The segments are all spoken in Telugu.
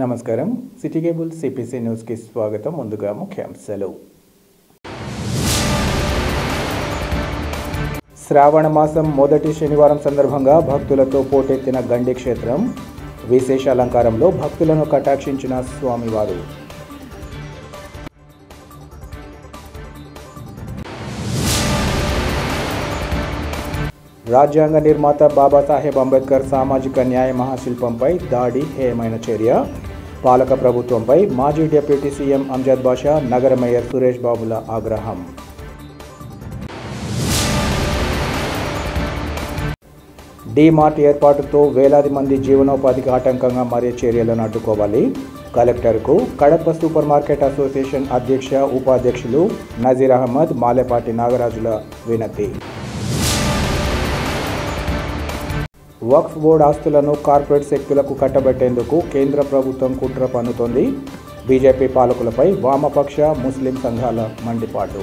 నమస్కారం సిటీ కేబుల్ సిపిసి న్యూస్ కి స్వాగతం. ముందుగా ముఖ్యాంశాలు. శ్రావణ మాసం మొదటి శనివారం సందర్భంగా భక్తులతో పోటెత్తిన గండి క్షేత్రం. విశేష అలంకారంలో భక్తులను కటాక్షించిన స్వామివారు. రాజ్యాంగ నిర్మాత బాబాసాహెబ్ అంబేద్కర్ సామాజిక న్యాయ మహాశిల్పంపై దాడి హేయమైన చర్య. పాలక ప్రభుత్వంపై మాజీ డిప్యూటీ సీఎం అంజద్ బాషా, నగర మేయర్ సురేష్ బాబుల ఆగ్రహం. డీమార్ట్ ఏర్పాటుతో వేలాది మంది జీవనోపాధికి ఆటంకంగా మారే చర్యలను అడ్డుకోవాలి. కలెక్టర్కు కడప సూపర్ మార్కెట్ అసోసియేషన్ అధ్యక్ష ఉపాధ్యక్షులు నజీర్ అహ్మద్, మాలేపాటి నాగరాజుల వినతి. వక్ఫ్ బోర్డు ఆస్తులను కార్పొరేట్ శక్తులకు కట్టబెట్టేందుకు కేంద్ర ప్రభుత్వం కుట్ర పన్నుతోంది. బీజేపీ పాలకులపై వామపక్ష ముస్లిం సంఘాల మండిపాటు.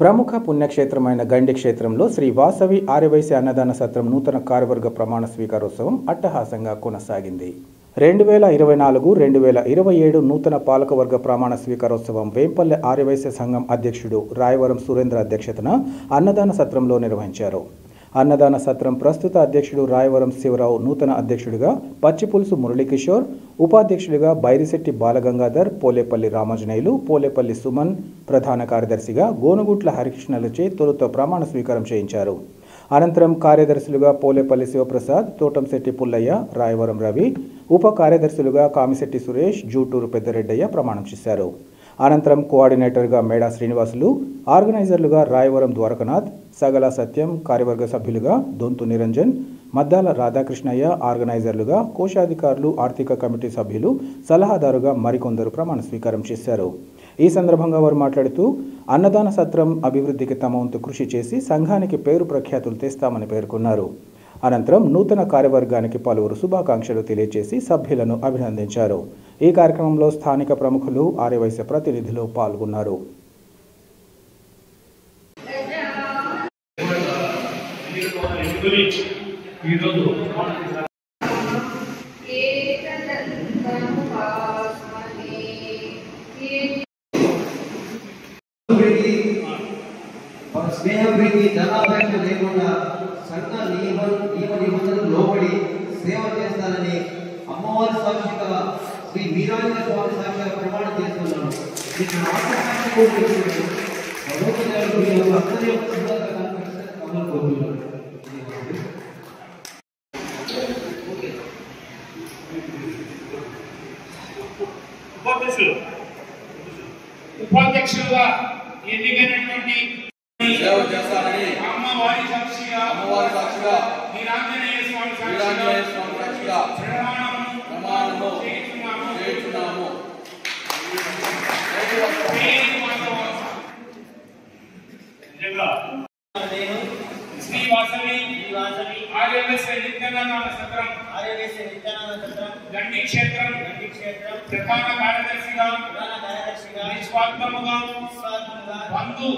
ప్రముఖ పుణ్యక్షేత్రమైన గండి క్షేత్రంలో శ్రీ వాసవి ఆర్యవైశ్య అన్నదాన సత్రం నూతన కార్యవర్గ ప్రమాణ స్వీకారోత్సవం అట్టహాసంగా కొనసాగింది. 2024-2027 నూతన పాలకవర్గ ప్రమాణ స్వీకారోత్సవం వేంపల్లె ఆర్యవైశ్య సంఘం అధ్యక్షుడు రాయవరం సురేంద్ర అధ్యక్షతన అన్నదాన సత్రంలో నిర్వహించారు. అన్నదాన సత్రం ప్రస్తుత అధ్యక్షుడు రాయవరం శివరావు, నూతన అధ్యక్షుడిగా పచ్చిపులుసు మురళీకిషోర్, ఉపాధ్యక్షుడిగా బైరిశెట్టి బాలగంగాధర్, పోలేపల్లి రామాంజనేయులు, పోలేపల్లి సుమన్, ప్రధాన కార్యదర్శిగా గోనుగుట్ల హరికృష్ణలచే తొలుత ప్రమాణ స్వీకారం చేయించారు. అనంతరం కార్యదర్శులుగా పోలేపల్లి శివప్రసాద్, తోటంశెట్టి పుల్లయ్య, రాయవరం రవి, ఉప కార్యదర్శులుగా కామిశెట్టి సురేష్, జూటూరు పెద్దరెడ్డయ్య ప్రమాణం చేశారు. అనంతరం కోఆర్డినేటర్గా మేడా శ్రీనివాసులు, ఆర్గనైజర్లుగా రాయవరం ద్వారకనాథ్, సగల సత్యం, కార్యవర్గ సభ్యులుగా దొంతు నిరంజన్, మద్దాల రాధాకృష్ణయ్య, ఆర్గనైజర్లుగా కోశాధికారులు, ఆర్థిక కమిటీ సభ్యులు, సలహాదారుగా మరికొందరు ప్రమాణ స్వీకారం చేశారు. ఈ సందర్భంగా వారు మాట్లాడుతూ అన్నదాన సత్రం అభివృద్ధికి తమ వంతు కృషి చేసి సంఘానికి పేరు ప్రఖ్యాతులు తెస్తామని పేర్కొన్నారు. అనంతరం నూతన కార్యవర్గానికి పలువురు శుభాకాంక్షలు తెలియజేసి సభ్యులను అభినందించారు. ఈ కార్యక్రమంలో స్థానిక ప్రముఖులు, ఆర్యవైశ్య ప్రతినిధులు పాల్గొన్నారు. స్నేహ ప్రీతి ధనాపేక్ష లేకుండా సంఘ నియమ నిబంధనలకు లోబడి సేవ చేస్తానని అమ్మవారి సాక్షిగా శ్రీ వీరాంజనేయ స్వామి సాక్షిగా ప్రమాణం చేస్తున్నాను. ఉపాధ్యక్షులుగా ఎన్నికైనటువంటి అమ్మవారి సాక్షిగా వీరాంజనేయ స్వామి సాక్షిగా ప్రమాణము చేస్తున్నాము. శ్రీ వాసవి ఆర్యవైశ్య నిత్యానంద సత్రం గండి క్షేత్రం ప్రధాన కార్యదర్శిగా నిస్వార్థముగా బంధు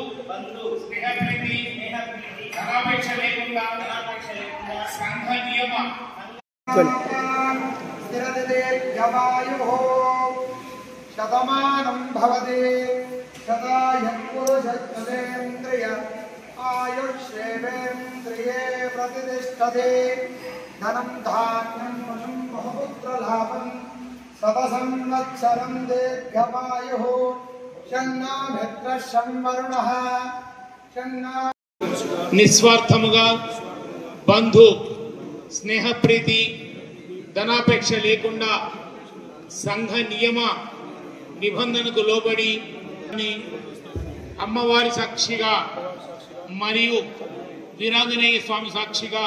స్నేహప్రీతి ధనాపేక్ష లేకుండా సంఘ నియమ శతమానం భవతి శతాయః పురుషేంద్రియ ఆయుష్యేంద్రియే ప్రతిష్టతే ధనం ధాన్యం వశం బహుపుత్రలాభం శతసంవత్సరం దీర్ఘమాయుః నిస్వార్థముగా బంధు స్నేహప్రీతి ధనాపేక్ష లేకుండా సంఘ నియమ నిబంధనకు లోబడి అమ్మవారి సాక్షిగా మరియు వీరాంజనేయ స్వామి సాక్షిగా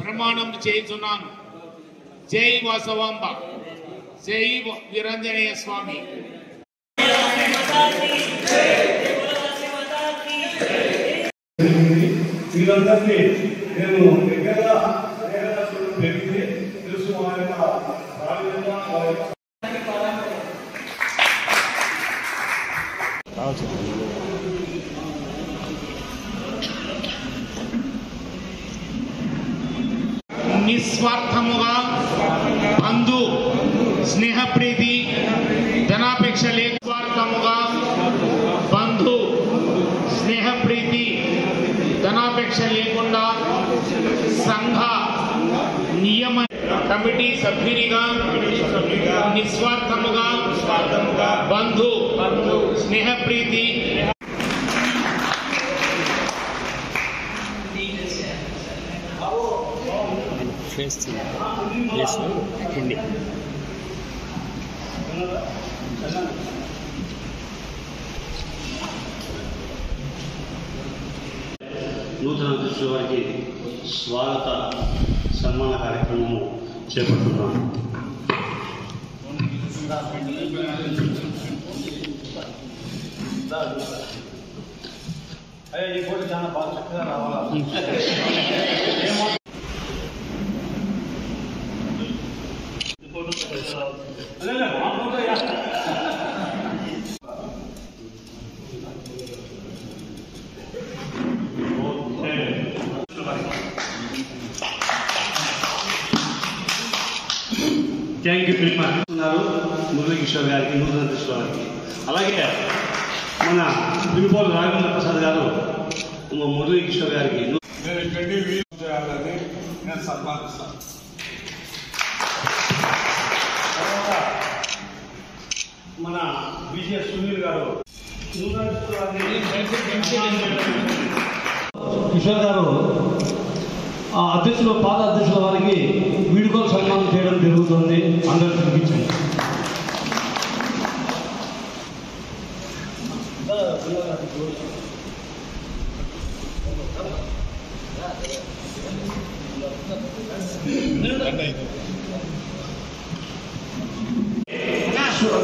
ప్రమాణం చేస్తున్నాను. జై వాసవాంబ, జై వీరాంజనేయ స్వామి. వీళ్ళందరినీ నేను దగ్గరగా పెరిగింది తెలుసు. వారి యొక్క ప్రావీణ్యంగా వారి యొక్క నిస్వార్థముగా బంధు స్నేహప్రీతి ధనాపేక్ష లేకుండా బంధు స్నేహప్రీతి ధనాపేక్ష లేకుండా సంఘ నియమ కమిటీ సభ్యునిగా నిస్వార్థముగా బంధు స్నేహప్రీతి నూతన అధ్యక్షుల వారికి స్వాగత సన్మాన కార్యక్రమము చేపడుతున్నాను. ఈ ఫోటో చాలా బాగా చక్కగా రావాలి. థ్యాంక్ యూ ఉన్నారు మురళీ కిషోర్ గారికి, నూతన అధ్యక్షుల వారికి. అలాగే మన పిలుపోలు రాఘవేంద్ర ప్రసాద్ గారు మురళీ కిషోర్ గారికి చేయాలని నేను సన్మానిస్తాను. మన బిజిఎస్ సునీల్ గారు కిషోర్ గారు అధ్యక్షులు పాత అధ్యక్షుల వారికి వీడుకోలు సన్మానం చేయడం జరుగుతుంది. అందరూ చూపించండి.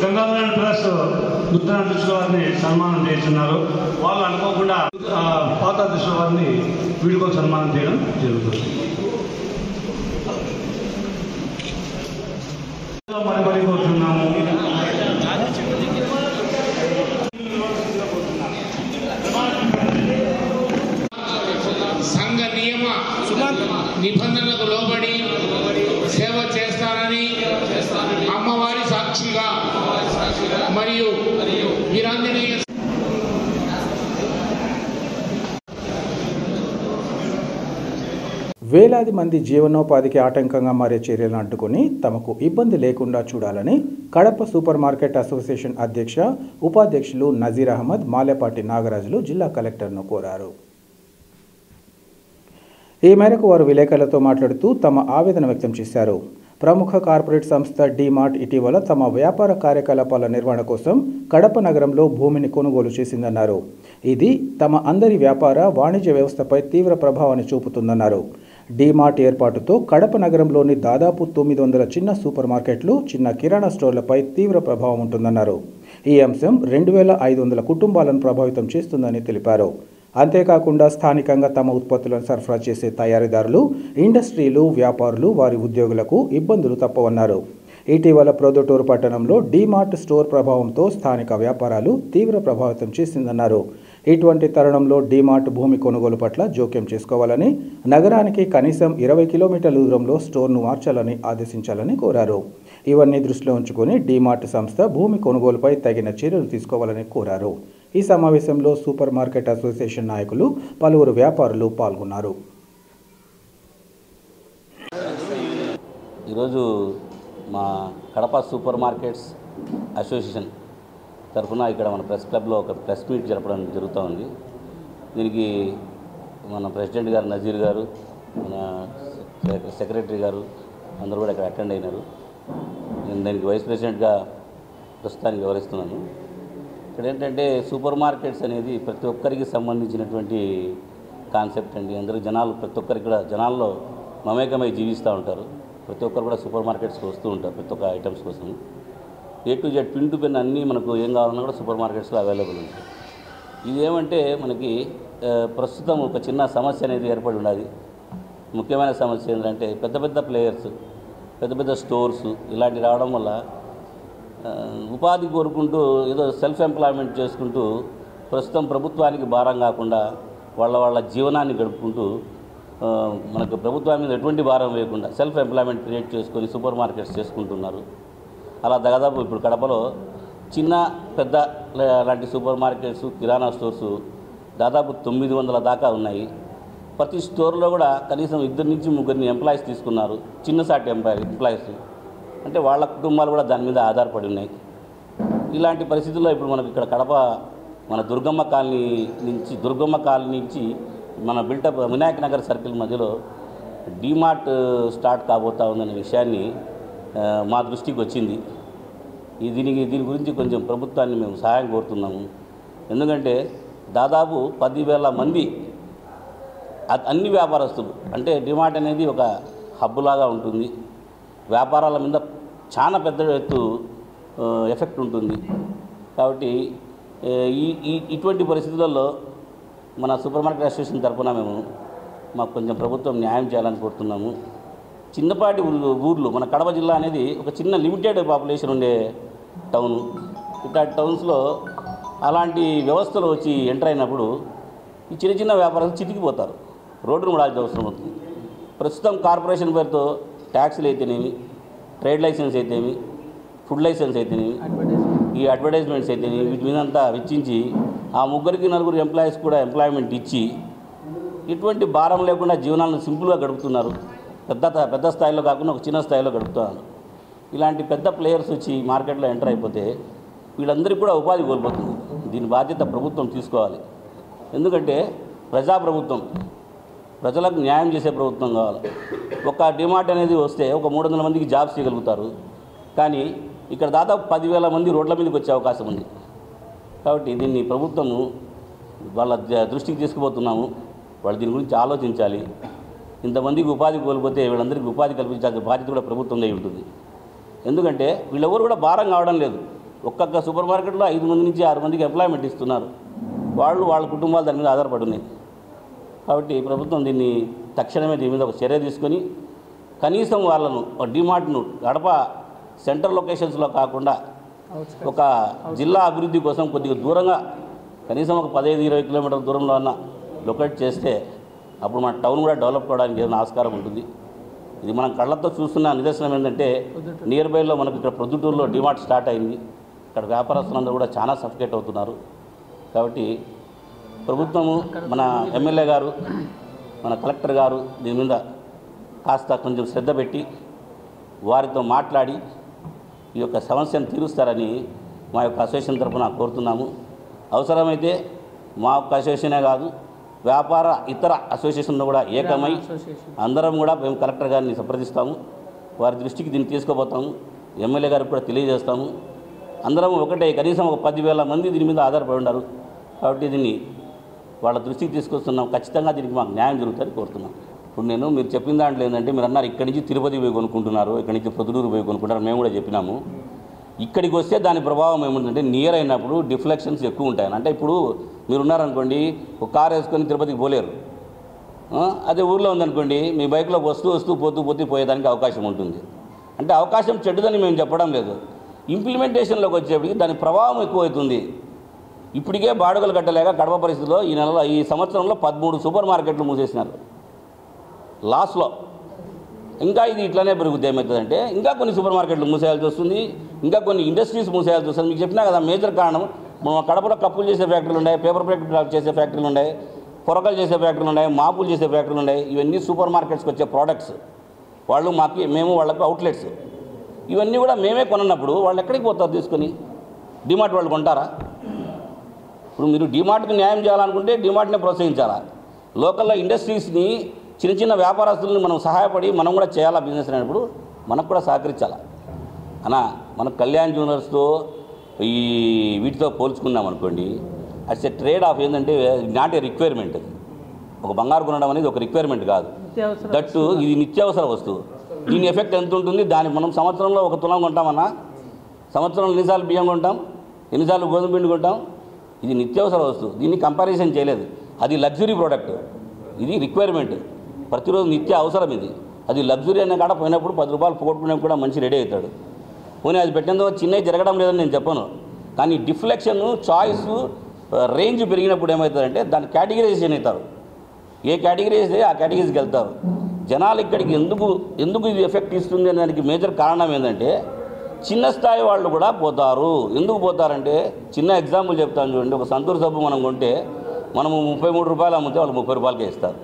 గంగాధర ప్లస్ నూతన అధ్యక్షుల వారిని సన్మానం చేస్తున్నారు. వాళ్ళు అనుకోకుండా పాత అధ్యక్షుల వారిని వీడుకోలు సన్మానం చేయడం జరుగుతుంది. మరి కోరుతున్నాము. సంఘ నియమ నిబంధనలకు లోబడి సేవ చేస్తానని అమ్మవారి సాక్షిగా మరియు వీరాంజనేయ వేలాది మంది జీవనోపాధికి ఆటంకంగా మారే చర్యలను అడ్డుకుని తమకు ఇబ్బంది లేకుండా చూడాలని కడప సూపర్ మార్కెట్ అసోసియేషన్ అధ్యక్ష ఉపాధ్యక్షులు నజీర్ అహ్మద్ మాలేపాటి నాగరాజులు జిల్లా కలెక్టర్ను కోరారు. ఈ మేరకు వారు విలేకరులతో మాట్లాడుతూ తమ ఆవేదన వ్యక్తం చేశారు. ప్రముఖ కార్పొరేట్ సంస్థ డీమార్ట్ ఇటీవల తమ వ్యాపార కార్యకలాపాల నిర్వహణ కోసం కడప నగరంలో భూమిని కొనుగోలు చేసిందన్నారు. ఇది తమ అందరి వ్యాపార వాణిజ్య వ్యవస్థపై తీవ్ర ప్రభావాన్ని చూపుతుందన్నారు. డీమార్ట్ ఏర్పాటుతో కడప నగరంలోని దాదాపు 900 చిన్న సూపర్ మార్కెట్లు, చిన్న కిరాణా స్టోర్లపై తీవ్ర ప్రభావం ఉంటుందన్నారు. ఈ అంశం 2500 కుటుంబాలను ప్రభావితం చేస్తుందని తెలిపారు. అంతేకాకుండా స్థానికంగా తమ ఉత్పత్తులను సరఫరా చేసే తయారీదారులు, ఇండస్ట్రీలు, వ్యాపారులు, వారి ఉద్యోగులకు ఇబ్బందులు తప్పవన్నారు. ఇటీవల ప్రొద్దుటూరు పట్టణంలో డీమార్ట్ స్టోర్ ప్రభావంతో స్థానిక వ్యాపారాలు తీవ్ర ప్రభావితం చేసిందన్నారు. ఇటువంటి తరుణంలో డీమార్ట్ భూమి కొనుగోలు పట్ల జోక్యం చేసుకోవాలని, నగరానికి కనీసం 20 కిలోమీటర్ల దూరంలో స్టోర్ను మార్చాలని ఆదేశించాలని కోరారు. ఇవన్నీ దృష్టిలో ఉంచుకొని డీమార్ట్ సంస్థ భూమి కొనుగోలుపై తగిన చర్యలు తీసుకోవాలని కోరారు. ఈ సమావేశంలో సూపర్ మార్కెట్ అసోసియేషన్ నాయకులు, పలువురు వ్యాపారులు పాల్గొన్నారు. ఈరోజు మా కడప సూపర్ మార్కెట్స్ అసోసియేషన్ తరఫున ఇక్కడ మన ప్రెస్ క్లబ్లో ఒక ప్రెస్ మీట్ జరపడం జరుగుతూ ఉంది. దీనికి మన ప్రెసిడెంట్ గారు నజీర్ గారు, మన సెక్రటరీ గారు అందరూ కూడా ఇక్కడ అటెండ్ అయినారు. నేను దానికి వైస్ ప్రెసిడెంట్గా ప్రస్తుతానికి వివరిస్తున్నాను. ఇక్కడ ఏంటంటే సూపర్ మార్కెట్స్ అనేది ప్రతి ఒక్కరికి సంబంధించినటువంటి కాన్సెప్ట్ అండి. అందరూ జనాలు ప్రతి ఒక్కరికి కూడా జనాల్లో మమేకమై జీవిస్తూ ఉంటారు. ప్రతి ఒక్కరు కూడా సూపర్ మార్కెట్స్కి వస్తూ ఉంటారు ప్రతి ఒక్క ఐటమ్స్ కోసం. A to Z pin to pin అన్నీ మనకు ఏం కావాలన్నా కూడా సూపర్ మార్కెట్స్లో అవైలబుల్ ఉంటాయి. ఇదేమంటే మనకి ప్రస్తుతం ఒక చిన్న సమస్య అనేది ఏర్పడి ఉన్నది. ముఖ్యమైన సమస్య ఏంటంటే పెద్ద పెద్ద ప్లేయర్స్, పెద్ద పెద్ద స్టోర్స్ ఇలాంటివి రావడం వల్ల ఉపాధి కోరుకుంటూ ఏదో సెల్ఫ్ ఎంప్లాయ్మెంట్ చేసుకుంటూ ప్రస్తుతం ప్రభుత్వానికి భారం కాకుండా వాళ్ళ జీవనాన్ని గడుపుకుంటూ మనకు ప్రభుత్వం మీద ఎటువంటి భారం వేయకుండా సెల్ఫ్ ఎంప్లాయ్మెంట్ క్రియేట్ చేసుకొని సూపర్ మార్కెట్స్ చేసుకుంటున్నారు. అలా దాదాపు ఇప్పుడు కడపలో చిన్న పెద్ద లాంటి సూపర్ మార్కెట్స్, కిరాణా స్టోర్సు దాదాపు 900 దాకా ఉన్నాయి. ప్రతి స్టోర్లో కూడా కనీసం 2 నుంచి 3 ఎంప్లాయీస్ తీసుకున్నారు, చిన్నసాటి ఎంప్లాయీస్. అంటే వాళ్ళ కుటుంబాలు కూడా దాని మీద ఆధారపడి ఉన్నాయి. ఇలాంటి పరిస్థితుల్లో ఇప్పుడు మనకు ఇక్కడ కడప మన దుర్గమ్మ కాలనీ నుంచి మన బిల్టప్ వినాయక్ నగర్ సర్కిల్ మధ్యలో డీమార్ట్ స్టార్ట్ కాబోతా ఉందనే విషయాన్ని మా దృష్టికి వచ్చింది. దీని గురించి కొంచెం ప్రభుత్వాన్ని మేము సహాయం కోరుతున్నాము. ఎందుకంటే దాదాపు 10,000 మంది అన్ని వ్యాపారస్తులు, అంటే డిమార్ట్ అనేది ఒక హబ్బులాగా ఉంటుంది, వ్యాపారాల మీద చాలా పెద్ద ఎత్తు ఎఫెక్ట్ ఉంటుంది. కాబట్టి ఇటువంటి పరిస్థితులలో మన సూపర్ మార్కెట్ అసోసియేషన్ తరఫున మాకు కొంచెం ప్రభుత్వం న్యాయం చేయాలని కోరుతున్నాము. చిన్నపాటి ఊర్లు, మన కడప జిల్లా అనేది ఒక చిన్న లిమిటెడ్ పాపులేషన్ ఉండే టౌను. ఇట్లాంటి టౌన్స్లో అలాంటి వ్యవస్థలు వచ్చి ఎంటర్ అయినప్పుడు ఈ చిన్న వ్యాపారాలు చితికిపోతారు, రోడ్డును పడాల్సిన అవసరం అవుతుంది. ప్రస్తుతం కార్పొరేషన్ పేరుతో ట్యాక్స్లు అయితేనేమి, ట్రేడ్ లైసెన్స్ అయితేనేమి, ఫుడ్ లైసెన్స్ అయితేనేమి, ఈ అడ్వర్టైజ్మెంట్స్ అయితేనేమి, వీటి మీదంతా వెచ్చించి ఆ 3-4 ఎంప్లాయీస్ కూడా ఎంప్లాయ్మెంట్ ఇచ్చి ఇటువంటి భారం లేకుండా జీవనాలను సింపుల్గా గడుపుతున్నారు. పెద్ద స్థాయిలో కాకుండా ఒక చిన్న స్థాయిలో గడుపుతున్నారు. ఇలాంటి పెద్ద ప్లేయర్స్ వచ్చి మార్కెట్లో ఎంటర్ అయిపోతే వీళ్ళందరికీ కూడా ఉపాధి కోల్పోతుంది. దీని బాధ్యత ప్రభుత్వం తీసుకోవాలి. ఎందుకంటే ప్రజాప్రభుత్వం, ప్రజలకు న్యాయం చేసే ప్రభుత్వం కావాలి. ఒక డిమార్ట్ అనేది వస్తే ఒక 300 మందికి జాబ్స్ చేయగలుగుతారు. కానీ ఇక్కడ దాదాపు 10,000 మంది రోడ్ల మీదకి వచ్చే అవకాశం ఉంది. కాబట్టి దీన్ని ప్రభుత్వము వాళ్ళ దృష్టికి తీసుకుపోతున్నాము. వాళ్ళు దీని గురించి ఆలోచించాలి. ఇంతమందికి ఉపాధి కోల్పోతే వీళ్ళందరికీ ఉపాధి కల్పించాల్సిన బాధ్యత కూడా ప్రభుత్వం అయి ఉంటుంది. ఎందుకంటే వీళ్ళెవరు కూడా భారం కావడం లేదు. ఒక్కొక్క సూపర్ మార్కెట్లో 5 మంది నుంచి 6 మందికి ఎంప్లాయ్మెంట్ ఇస్తున్నారు. వాళ్ళ కుటుంబాలు దాని మీద ఆధారపడి ఉన్నాయి. కాబట్టి ప్రభుత్వం దీన్ని తక్షణమే దీని మీద ఒక చర్య తీసుకొని కనీసం వాళ్ళను డిమార్ట్ను గడప సెంట్రల్ లొకేషన్స్లో కాకుండా ఒక జిల్లా అభివృద్ధి కోసం కొద్దిగా దూరంగా కనీసం ఒక 15-20 కిలోమీటర్ల దూరంలో ఉన్న లొకేట్ చేస్తే అప్పుడు మన టౌన్ కూడా డెవలప్ కావడానికి ఏదైనా ఆస్కారం ఉంటుంది. ఇది మనం కళ్ళతో చూస్తున్న నిదర్శనం ఏంటంటే నియర్ బైలో మనకు ఇక్కడ ప్రొద్దుటూరులో డిమార్ట్ స్టార్ట్ అయింది. ఇక్కడ వ్యాపారస్తులందరూ కూడా చాలా సఫికేట్ అవుతున్నారు. కాబట్టి ప్రభుత్వము, మన ఎమ్మెల్యే గారు, మన కలెక్టర్ గారు దీని మీద కాస్త కొంచెం శ్రద్ధ పెట్టి వారితో మాట్లాడి ఈ యొక్క సమస్యను తీరుస్తారని మా యొక్క అసోసియేషన్ తరఫున కోరుతున్నాము. అవసరమైతే మా యొక్క అసోసియేషనే కాదు, ఇతర అసోసియేషన్లో కూడా ఏకమై అందరం కూడా మేము కలెక్టర్ గారిని సంప్రదిస్తాము. వారి దృష్టికి దీన్ని తీసుకుపోతాము. ఎమ్మెల్యే గారికి కూడా తెలియజేస్తాము. అందరం ఒకటే, కనీసం ఒక 10,000 మంది దీని మీద ఆధారపడి ఉన్నారు. కాబట్టి దీన్ని వాళ్ళ దృష్టికి తీసుకొస్తున్నాం. ఖచ్చితంగా దీనికి మాకు న్యాయం జరుగుతుందని కోరుతున్నాం. ఇప్పుడు మీరు చెప్పిన దాంట్లో ఏంటంటే, మీరు అన్నారు ఇక్కడి నుంచి తిరుపతి పోయి కొనుక్కుంటున్నారు, ఇక్కడి నుంచి ప్రొద్దుటూరు పోయి కొనుక్కుంటారు. మేము కూడా చెప్పినాము. ఇక్కడికి వస్తే దాని ప్రభావం ఏముంటుందంటే నియర్ అయినప్పుడు డిఫ్లెక్షన్స్ ఎక్కువ ఉంటాయి. అంటే ఇప్పుడు మీరు ఉన్నారనుకోండి, ఒక కారు వేసుకొని తిరుపతికి పోలేరు. అదే ఊర్లో ఉందనుకోండి, మీ బైక్లో వస్తూ పోతూ పోయేదానికి అవకాశం ఉంటుంది. అంటే అవకాశం చెడ్డదని మేము చెప్పడం లేదు. ఇంప్లిమెంటేషన్లోకి వచ్చేప్పటికి దాని ప్రభావం ఎక్కువవుతుంది. ఇప్పటికే బాడుగలు కట్టలేక కడప పరిస్థితిలో ఈ సంవత్సరంలో 13 సూపర్ మార్కెట్లు మూసేసినారు లాస్లో. ఇంకా ఇది ఇట్లానే పెరుగుద్ది. ఏమవుతుందంటే ఇంకా కొన్ని సూపర్ మార్కెట్లు మూసేయాల్సి వస్తుంది, ఇంకా కొన్ని ఇండస్ట్రీస్ మూసేయాల్సి వస్తుంది. మీకు చెప్పినా కదా, మేజర్ కారణం మన కడపలో కప్పులు చేసే ఫ్యాక్టరీలు ఉన్నాయి, పేపర్ ప్యాకెట్ చేసే ఫ్యాక్టరీలు ఉన్నాయి, పొరకలు చేసే ఫ్యాక్టరీలు ఉన్నాయి, మాపులు చేసే ఫ్యాక్టరీలు ఉన్నాయి. ఇవన్నీ సూపర్ మార్కెట్స్కి వచ్చే ప్రోడక్ట్స్. మేము వాళ్ళకు అవుట్లెట్స్. ఇవన్నీ కూడా మేమే కొన్నప్పుడు వాళ్ళు ఎక్కడికి పోతారు తీసుకొని? డిమార్ట్ వాళ్ళు కొంటారా? ఇప్పుడు మీరు డిమార్ట్కి న్యాయం చేయాలనుకుంటే డిమార్ట్నే ప్రోత్సహించాలా. లోకల్లో ఇండస్ట్రీస్ని, చిన్న వ్యాపారస్తులను మనం సహాయపడి మనం కూడా చేయాలా బిజినెస్ అనేప్పుడు మనకు కూడా సహకరించాలా. మన కళ్యాణ్ జ్యువెలర్స్తో వీటితో పోల్చుకున్నాం అనుకోండి, అట్స్ ఏ ట్రేడ్ ఆఫ్. ఏంటంటే నాట్ ఏ రిక్వైర్మెంట్. ఒక బంగారు కొనడం అనేది ఒక రిక్వైర్మెంట్ కాదు. దట్టు ఇది నిత్యావసర వస్తువు. దీని ఎఫెక్ట్ ఎంత ఉంటుంది? మనం సంవత్సరంలో 1 తులం కొంటామన్నా, సంవత్సరంలో ఎన్నిసార్లు బియ్యం కొంటాం, ఎన్నిసార్లు గోధుమ పిండి కొంటాం. ఇది నిత్యావసర వస్తువు. దీన్ని కంపారిజన్ చేయలేదు. అది లగ్జరీ ప్రోడక్ట్, ఇది రిక్వైర్మెంట్. ప్రతిరోజు నిత్య అవసరం ఇది. అది లగ్జరీ అనే కాడ పోయినప్పుడు 10 రూపాయలు పోగొట్టుకునేప్పుడు కూడా మంచి రెడీ అవుతాడు. పోనీ అది పెట్టేందుకు చిన్నవి జరగడం లేదని నేను చెప్పను. కానీ డిఫ్లెక్షన్, చాయిస్, రేంజ్ పెరిగినప్పుడు ఏమవుతుందంటే దాన్ని కేటగిరైజేషన్ అవుతారు. ఏ కేటగిరీ వేస్తే ఆ కేటగిరీకి వెళ్తారు. జనాలు ఇక్కడికి ఎందుకు ఇది ఎఫెక్ట్ ఇస్తుంది అనే దానికి మేజర్ కారణం ఏంటంటే చిన్న స్థాయి వాళ్ళు కూడా పోతారు. ఎందుకు పోతారంటే చిన్న ఎగ్జాంపుల్ చెప్తాను చూడండి. ఒక సంతూర్ సబ్బు మనం కొంటే మనము 33 రూపాయలు అమ్మితే వాళ్ళు 30 రూపాయలకే ఇస్తారు.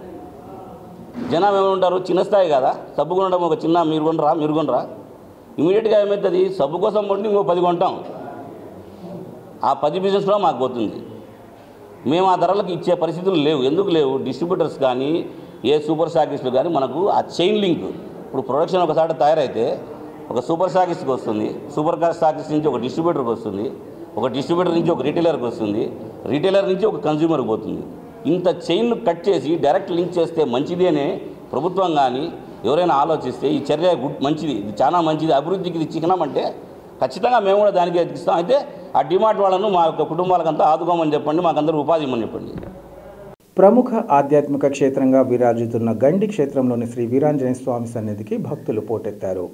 జనం ఏమంటారు, చిన్న స్థాయి కదా సబ్బు కొనడం, ఒక చిన్న మీరు కొనరా ఇమీడియట్గా ఏమవుతుంది, సబ్బు కోసం కొంటే ఇంకో 10 కొంటాం. ఆ 10 బిజినెస్లో మాకు పోతుంది. మేము ఆ ధరలకు ఇచ్చే పరిస్థితులు లేవు. ఎందుకు లేవు? డిస్ట్రిబ్యూటర్స్ కానీ ఏ సూపర్ స్టాకిస్టులు కానీ మనకు ఆ చైన్ లింక్, ఇప్పుడు ప్రొడక్షన్ ఒకసారి తయారైతే ఒక సూపర్ స్టాకిస్ట్కి వస్తుంది, సూపర్ స్టాకిస్ట్ నుంచి ఒక డిస్ట్రిబ్యూటర్కి వస్తుంది, ఒక డిస్ట్రిబ్యూటర్ నుంచి ఒక రీటైలర్కి వస్తుంది, రీటైలర్ నుంచి ఒక కన్జ్యూమర్కి పోతుంది. ఇంత చైన్లు కట్ చేసి డైరెక్ట్ లింక్ చేస్తే మంచిది అనే ప్రభుత్వం కానీ ఎవరైనా ఆలోచిస్తే ఈ చర్య మంచిది, ఇది చాలా మంచిది, అభివృద్ధికి ఇది చిహ్నమంటే ఖచ్చితంగా మేము కూడా దానికి ఎదిగిస్తాం. అయితే ఆ డిమార్ట్ వాళ్ళను మా యొక్క కుటుంబాలకంతా ఆదుకోమని చెప్పండి, మాకందరూ ఉపాధి ఇవ్వమని చెప్పండి. ప్రముఖ ఆధ్యాత్మిక క్షేత్రంగా విరాజిల్లుతున్న గండి క్షేత్రంలోని శ్రీ వీరాంజనేయ స్వామి సన్నిధికి భక్తులు పోటెత్తారు.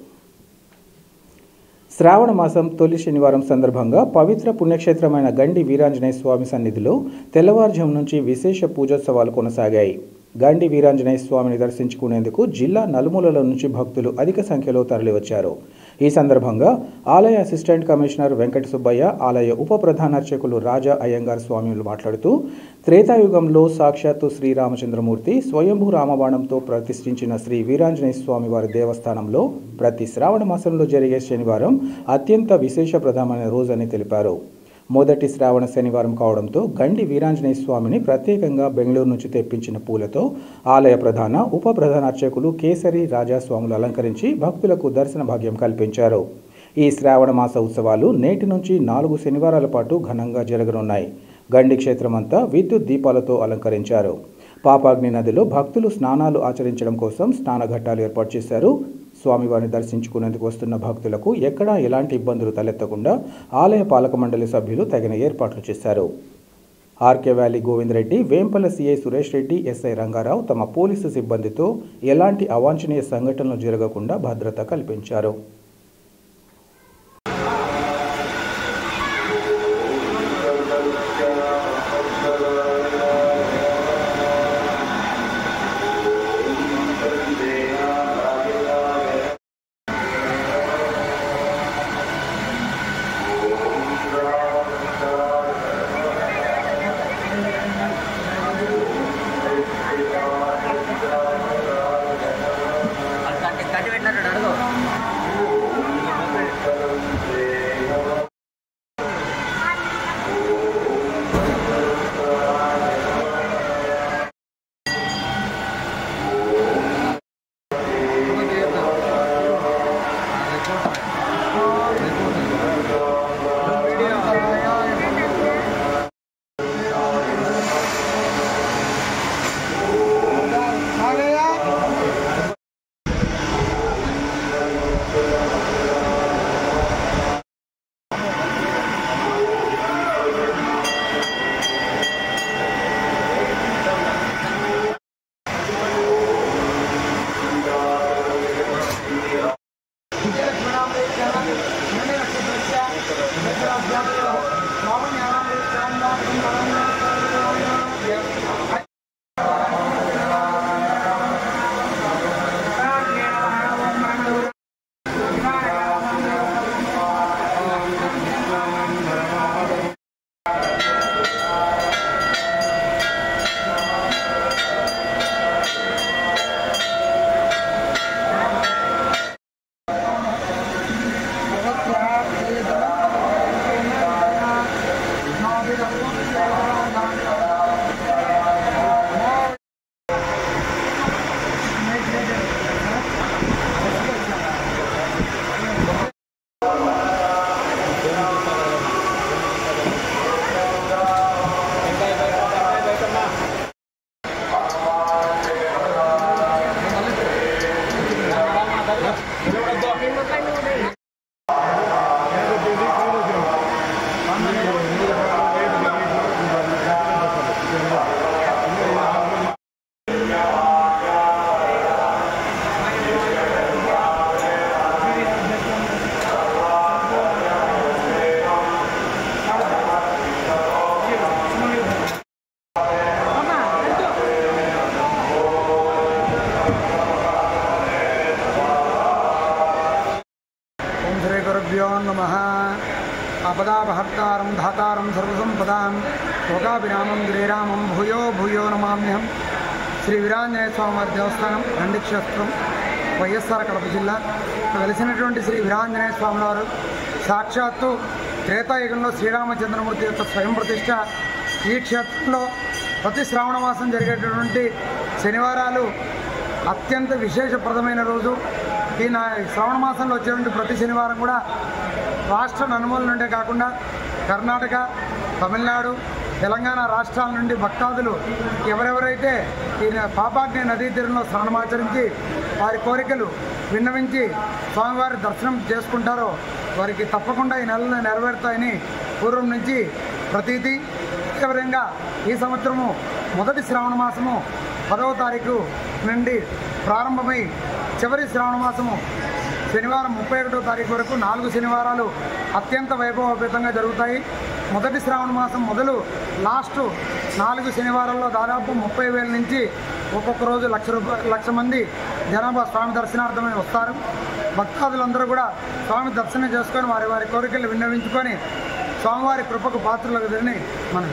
శ్రావణ మాసం తొలి శనివారం సందర్భంగా పవిత్ర పుణ్యక్షేత్రమైన గండి వీరాంజనేయ స్వామి సన్నిధిలో తెల్లవారుజాము నుంచి విశేష పూజోత్సవాలు కొనసాగాయి. గండి వీరాంజనేయ స్వామిని దర్శించుకునేందుకు జిల్లా నలుమూలల నుంచి భక్తులు అధిక సంఖ్యలో తరలివచ్చారు. ఈ సందర్భంగా ఆలయ అసిస్టెంట్ కమిషనర్ వెంకట సుబ్బయ్య, ఆలయ ఉప ప్రధాన అర్చకులు రాజా అయ్యంగార్ స్వామిలు మాట్లాడుతూ త్రేతాయుగంలో సాక్షాత్తు శ్రీరామచంద్రమూర్తి స్వయంభూ రామబాణంతో ప్రతిష్ఠించిన శ్రీ వీరాంజనేయ స్వామి వారి దేవస్థానంలో ప్రతి శ్రావణ మాసంలో జరిగే శనివారం అత్యంత విశేషప్రదమైన రోజని తెలిపారు. మొదటి శ్రావణ శనివారం కావడంతో గండి వీరాంజనేయ స్వామిని ప్రత్యేకంగా బెంగళూరు నుంచి తెప్పించిన పూలతో ఆలయ ప్రధాన ఉప ప్రధాన అర్చకులు కేసరి రాజాస్వాములు అలంకరించి భక్తులకు దర్శన భాగ్యం కల్పించారు. ఈ శ్రావణ మాస ఉత్సవాలు నేటి నుంచి 4 శనివారాల పాటు ఘనంగా జరగనున్నాయి. గండి క్షేత్రమంతా విద్యుత్ దీపాలతో అలంకరించారు. పాపాగ్ని నదిలో భక్తులు స్నానాలు ఆచరించడం కోసం స్నానఘట్టాలు ఏర్పాటు చేశారు. స్వామివారిని దర్శించుకునేందుకు వస్తున్న భక్తులకు ఎక్కడా ఎలాంటి ఇబ్బందులు తలెత్తకుండా ఆలయ పాలక మండలి సభ్యులు తగిన ఏర్పాట్లు చేశారు. RK valley Govind Reddy, Vempalle CI Suresh Reddy, SI Rangarao తమ పోలీసు సిబ్బందితో ఎలాంటి అవాంఛనీయ సంఘటనలు జరగకుండా భద్రత కల్పించారు. కట్టి పెట్టినట్టు అడుగు. श्रीगुरुभ्यो नमः। आपदापहर्तारं धातारं सर्वसंपदां लोकाभिरामं गिरिरामं भूयो भूयो नमाम्यहं। శ్రీ వీరాంజనేయ స్వామివారి దేవస్థానం నందిక్షేత్రం వైఎస్ఆర్ కడప జిల్లా వెలిసినటువంటి శ్రీ వీరాంజనేయ స్వామి వారు సాక్షాత్తు త్రేతాయుగంలో శ్రీరామచంద్రమూర్తి యొక్క స్వయం ప్రతిష్ట. ఈ క్షేత్రంలో ప్రతి శ్రావణ మాసం జరిగేటటువంటి శనివారాలు అత్యంత విశేషప్రదమైన రోజు. ఈ శ్రావణ మాసంలో వచ్చేటువంటి ప్రతి శనివారం కూడా రాష్ట్ర నలుమూల నుండే కాకుండా కర్ణాటక, తమిళనాడు, తెలంగాణ రాష్ట్రాల నుండి భక్తాదులు ఎవరెవరైతే ఈ పాపాగ్ని నదీ తీరంలో స్నానమాచరించి వారి కోరికలు విన్నవించి స్వామివారి దర్శనం చేసుకుంటారో వారికి తప్పకుండా ఈ నెలలో నెరవేరుతాయని పూర్వం నుంచి ప్రతీతి. విధంగా ఈ సంవత్సరము మొదటి శ్రావణ మాసము 10వ తారీఖు నుండి ప్రారంభమై చివరి శ్రావణ మాసము శనివారం 31వ తారీఖు వరకు 4 శనివారాలు అత్యంత వైభవోపేతంగా జరుగుతాయి. మొదటి శ్రావణ మాసం మొదలు లాస్ట్ 4 శనివారాల్లో దాదాపు 30,000 నుంచి ఒక్కొక్క రోజు 1,00,000 మంది జనాభా స్వామి దర్శనార్థమై వస్తారు. భక్తాదులందరూ కూడా స్వామి దర్శనం చేసుకొని వారి వారి కోరికలు విన్నవించుకొని స్వామివారి కృపకు పాత్రలగుదని మనం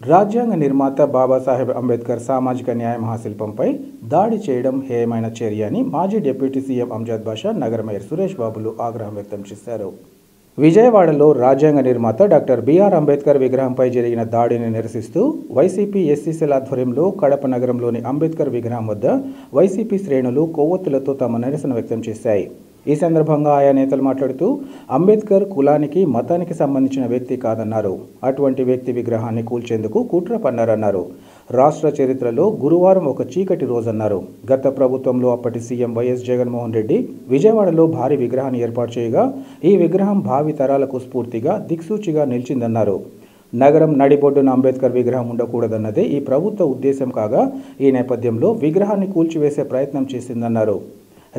రాజ్యాంగ నిర్మాత బాబాసాహెబ్ అంబేద్కర్ సామాజిక న్యాయ మహాశిల్పంపై దాడి చేయడం హేయమైన చర్య అని మాజీ డిప్యూటీ సీఎం అంజద్ బాషా, నగర మేయర్ సురేష్ బాబులు ఆగ్రహం వ్యక్తం చేశారు. విజయవాడలో రాజ్యాంగ నిర్మాత డాక్టర్ బిఆర్ అంబేద్కర్ విగ్రహంపై జరిగిన దాడిని నిరసిస్తూ వైసీపీ ఎస్సీసీల ఆధ్వర్యంలో కడప నగరంలోని అంబేద్కర్ విగ్రహం వద్ద వైసీపీ శ్రేణులు కొవ్వొత్తులతో తమ నిరసన వ్యక్తం చేశాయి. ఈ సందర్భంగా ఆయా నేతలు మాట్లాడుతూ అంబేద్కర్ కులానికి, మతానికి సంబంధించిన వ్యక్తి కాదన్నారు. అటువంటి వ్యక్తి విగ్రహాన్ని కూల్చేందుకు కుట్ర పన్నారన్నారు. రాష్ట్ర చరిత్రలో గురువారం ఒక చీకటి రోజన్నారు. గత ప్రభుత్వంలో అప్పటి సీఎం వైఎస్ జగన్మోహన్ రెడ్డి విజయవాడలో భారీ విగ్రహాన్ని ఏర్పాటు చేయగా ఈ విగ్రహం భావి తరాలకు స్ఫూర్తిగా, దిక్సూచిగా నిలిచిందన్నారు. నగరం నడిబొడ్డున అంబేద్కర్ విగ్రహం ఉండకూడదన్నదే ఈ ప్రభుత్వ ఉద్దేశం కాగా ఈ నేపథ్యంలో విగ్రహాన్ని కూల్చివేసే ప్రయత్నం చేసిందన్నారు.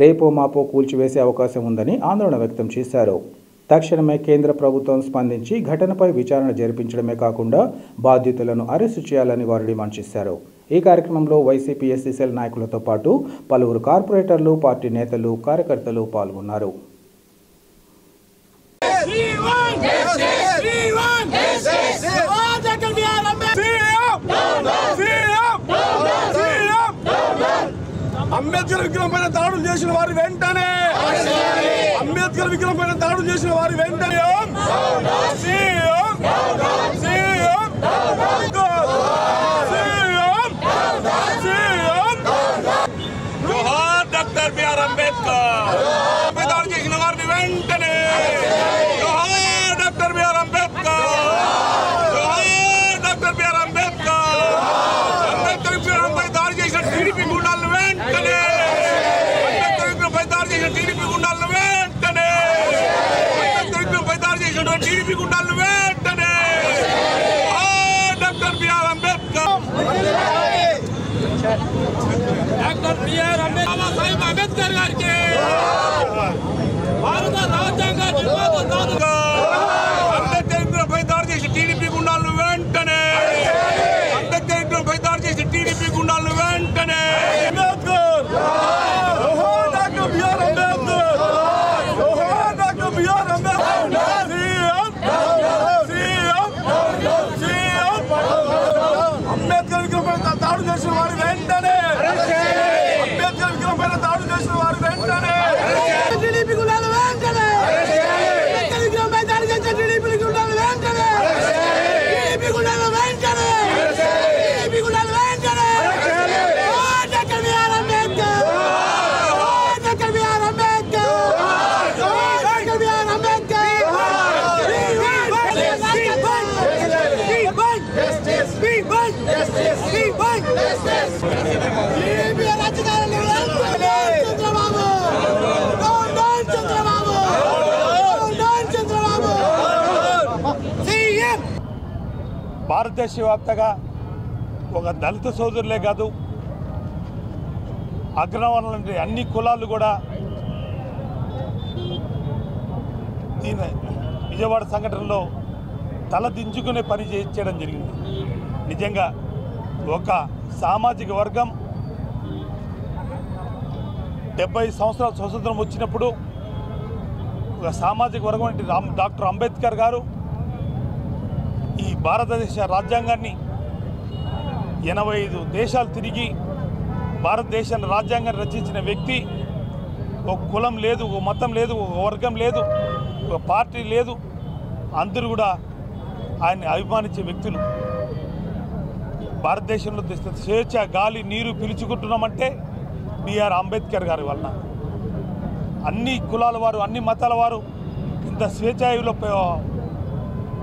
రేపో మాపో కూల్చివేసే అవకాశం ఉందని ఆందోళన వ్యక్తం చేశారు. తక్షణమే కేంద్ర ప్రభుత్వం స్పందించి ఘటనపై విచారణ జరిపించడమే కాకుండా బాధ్యుతులను అరెస్టు చేయాలని వారు డిమాండ్ చేశారు. ఈ కార్యక్రమంలో వైసీపీ ఎస్సీసీఎల్ నాయకులతో పాటు పలువురు కార్పొరేటర్లు, పార్టీ నేతలు, కార్యకర్తలు పాల్గొన్నారు. అంబేద్కర్ విగ్రహం పైన దాడులు చేసిన వారి వెంటనే అంబేద్కర్ విగ్రహం పైన దాడులు చేసిన వారి వెంటనే జోహార్ డాక్టర్ బిఆర్ అంబేద్కర్ దాడులు చేసిన వారిని వెంటనే జోహార్ డాక్టర్ బిఆర్ అంబేద్కర్ జోహార్ డాక్టర్ బిఆర్ అంబేద్కర్ అంబేద్కర్ విగ్రహంపై దాడి చేసిన టీడీపీ గుండాలను వెంటనే అంబేద్కర్ విగ్రహంపై దాడి చేసిన టీడీపీ గుండాలను వెంటనే అంబేద్కర్ విగ్రహంపై దాడి చేసిన టీడీపీ గుండాలను వెంటనే doctor B R Ambedkar doctor B R Ambedkar Ambedkar గారికి భారత రాజ్యాంగ నిర్మాత అంబేద్కర్ విగ్రహంపై దాడి చేసిన టీడీపీ గుండాలను వెంటనే అంబేద్కర్ విగ్రహంపై దాడి చేసిన టీడీపీ గుండాలను వెంటనే Ambedkar doctor B R Ambedkar doctor B R Ambedkar భారతదేశ వ్యాప్తంగా ఒక దళిత సోదరులే కాదు, అగ్రవర్ణాల అన్ని కులాలు కూడా దీని విజయవాడ సంఘటనలో తలదించుకునే పని చేయడం జరిగింది. నిజంగా ఒక సామాజిక వర్గం 70 సంవత్సరాల స్వతంత్రం వచ్చినప్పుడు ఒక సామాజిక వర్గం అంటే డాక్టర్ అంబేద్కర్ గారు ఈ భారతదేశ రాజ్యాంగాన్ని 85 దేశాలు తిరిగి భారతదేశ రాజ్యాంగాన్ని రచించిన వ్యక్తి. ఒక కులం లేదు, ఒక మతం లేదు, ఒక వర్గం లేదు, ఒక పార్టీ లేదు, అందరూ కూడా ఆయన్ని అభిమానించే వ్యక్తులు. భారతదేశంలో స్వేచ్ఛ గాలి నీరు పిలుచుకుంటున్నామంటే బిఆర్ అంబేద్కర్ గారి వలన. అన్ని కులాల వారు, అన్ని మతాల వారు ఇంత స్వేచ్ఛాయులో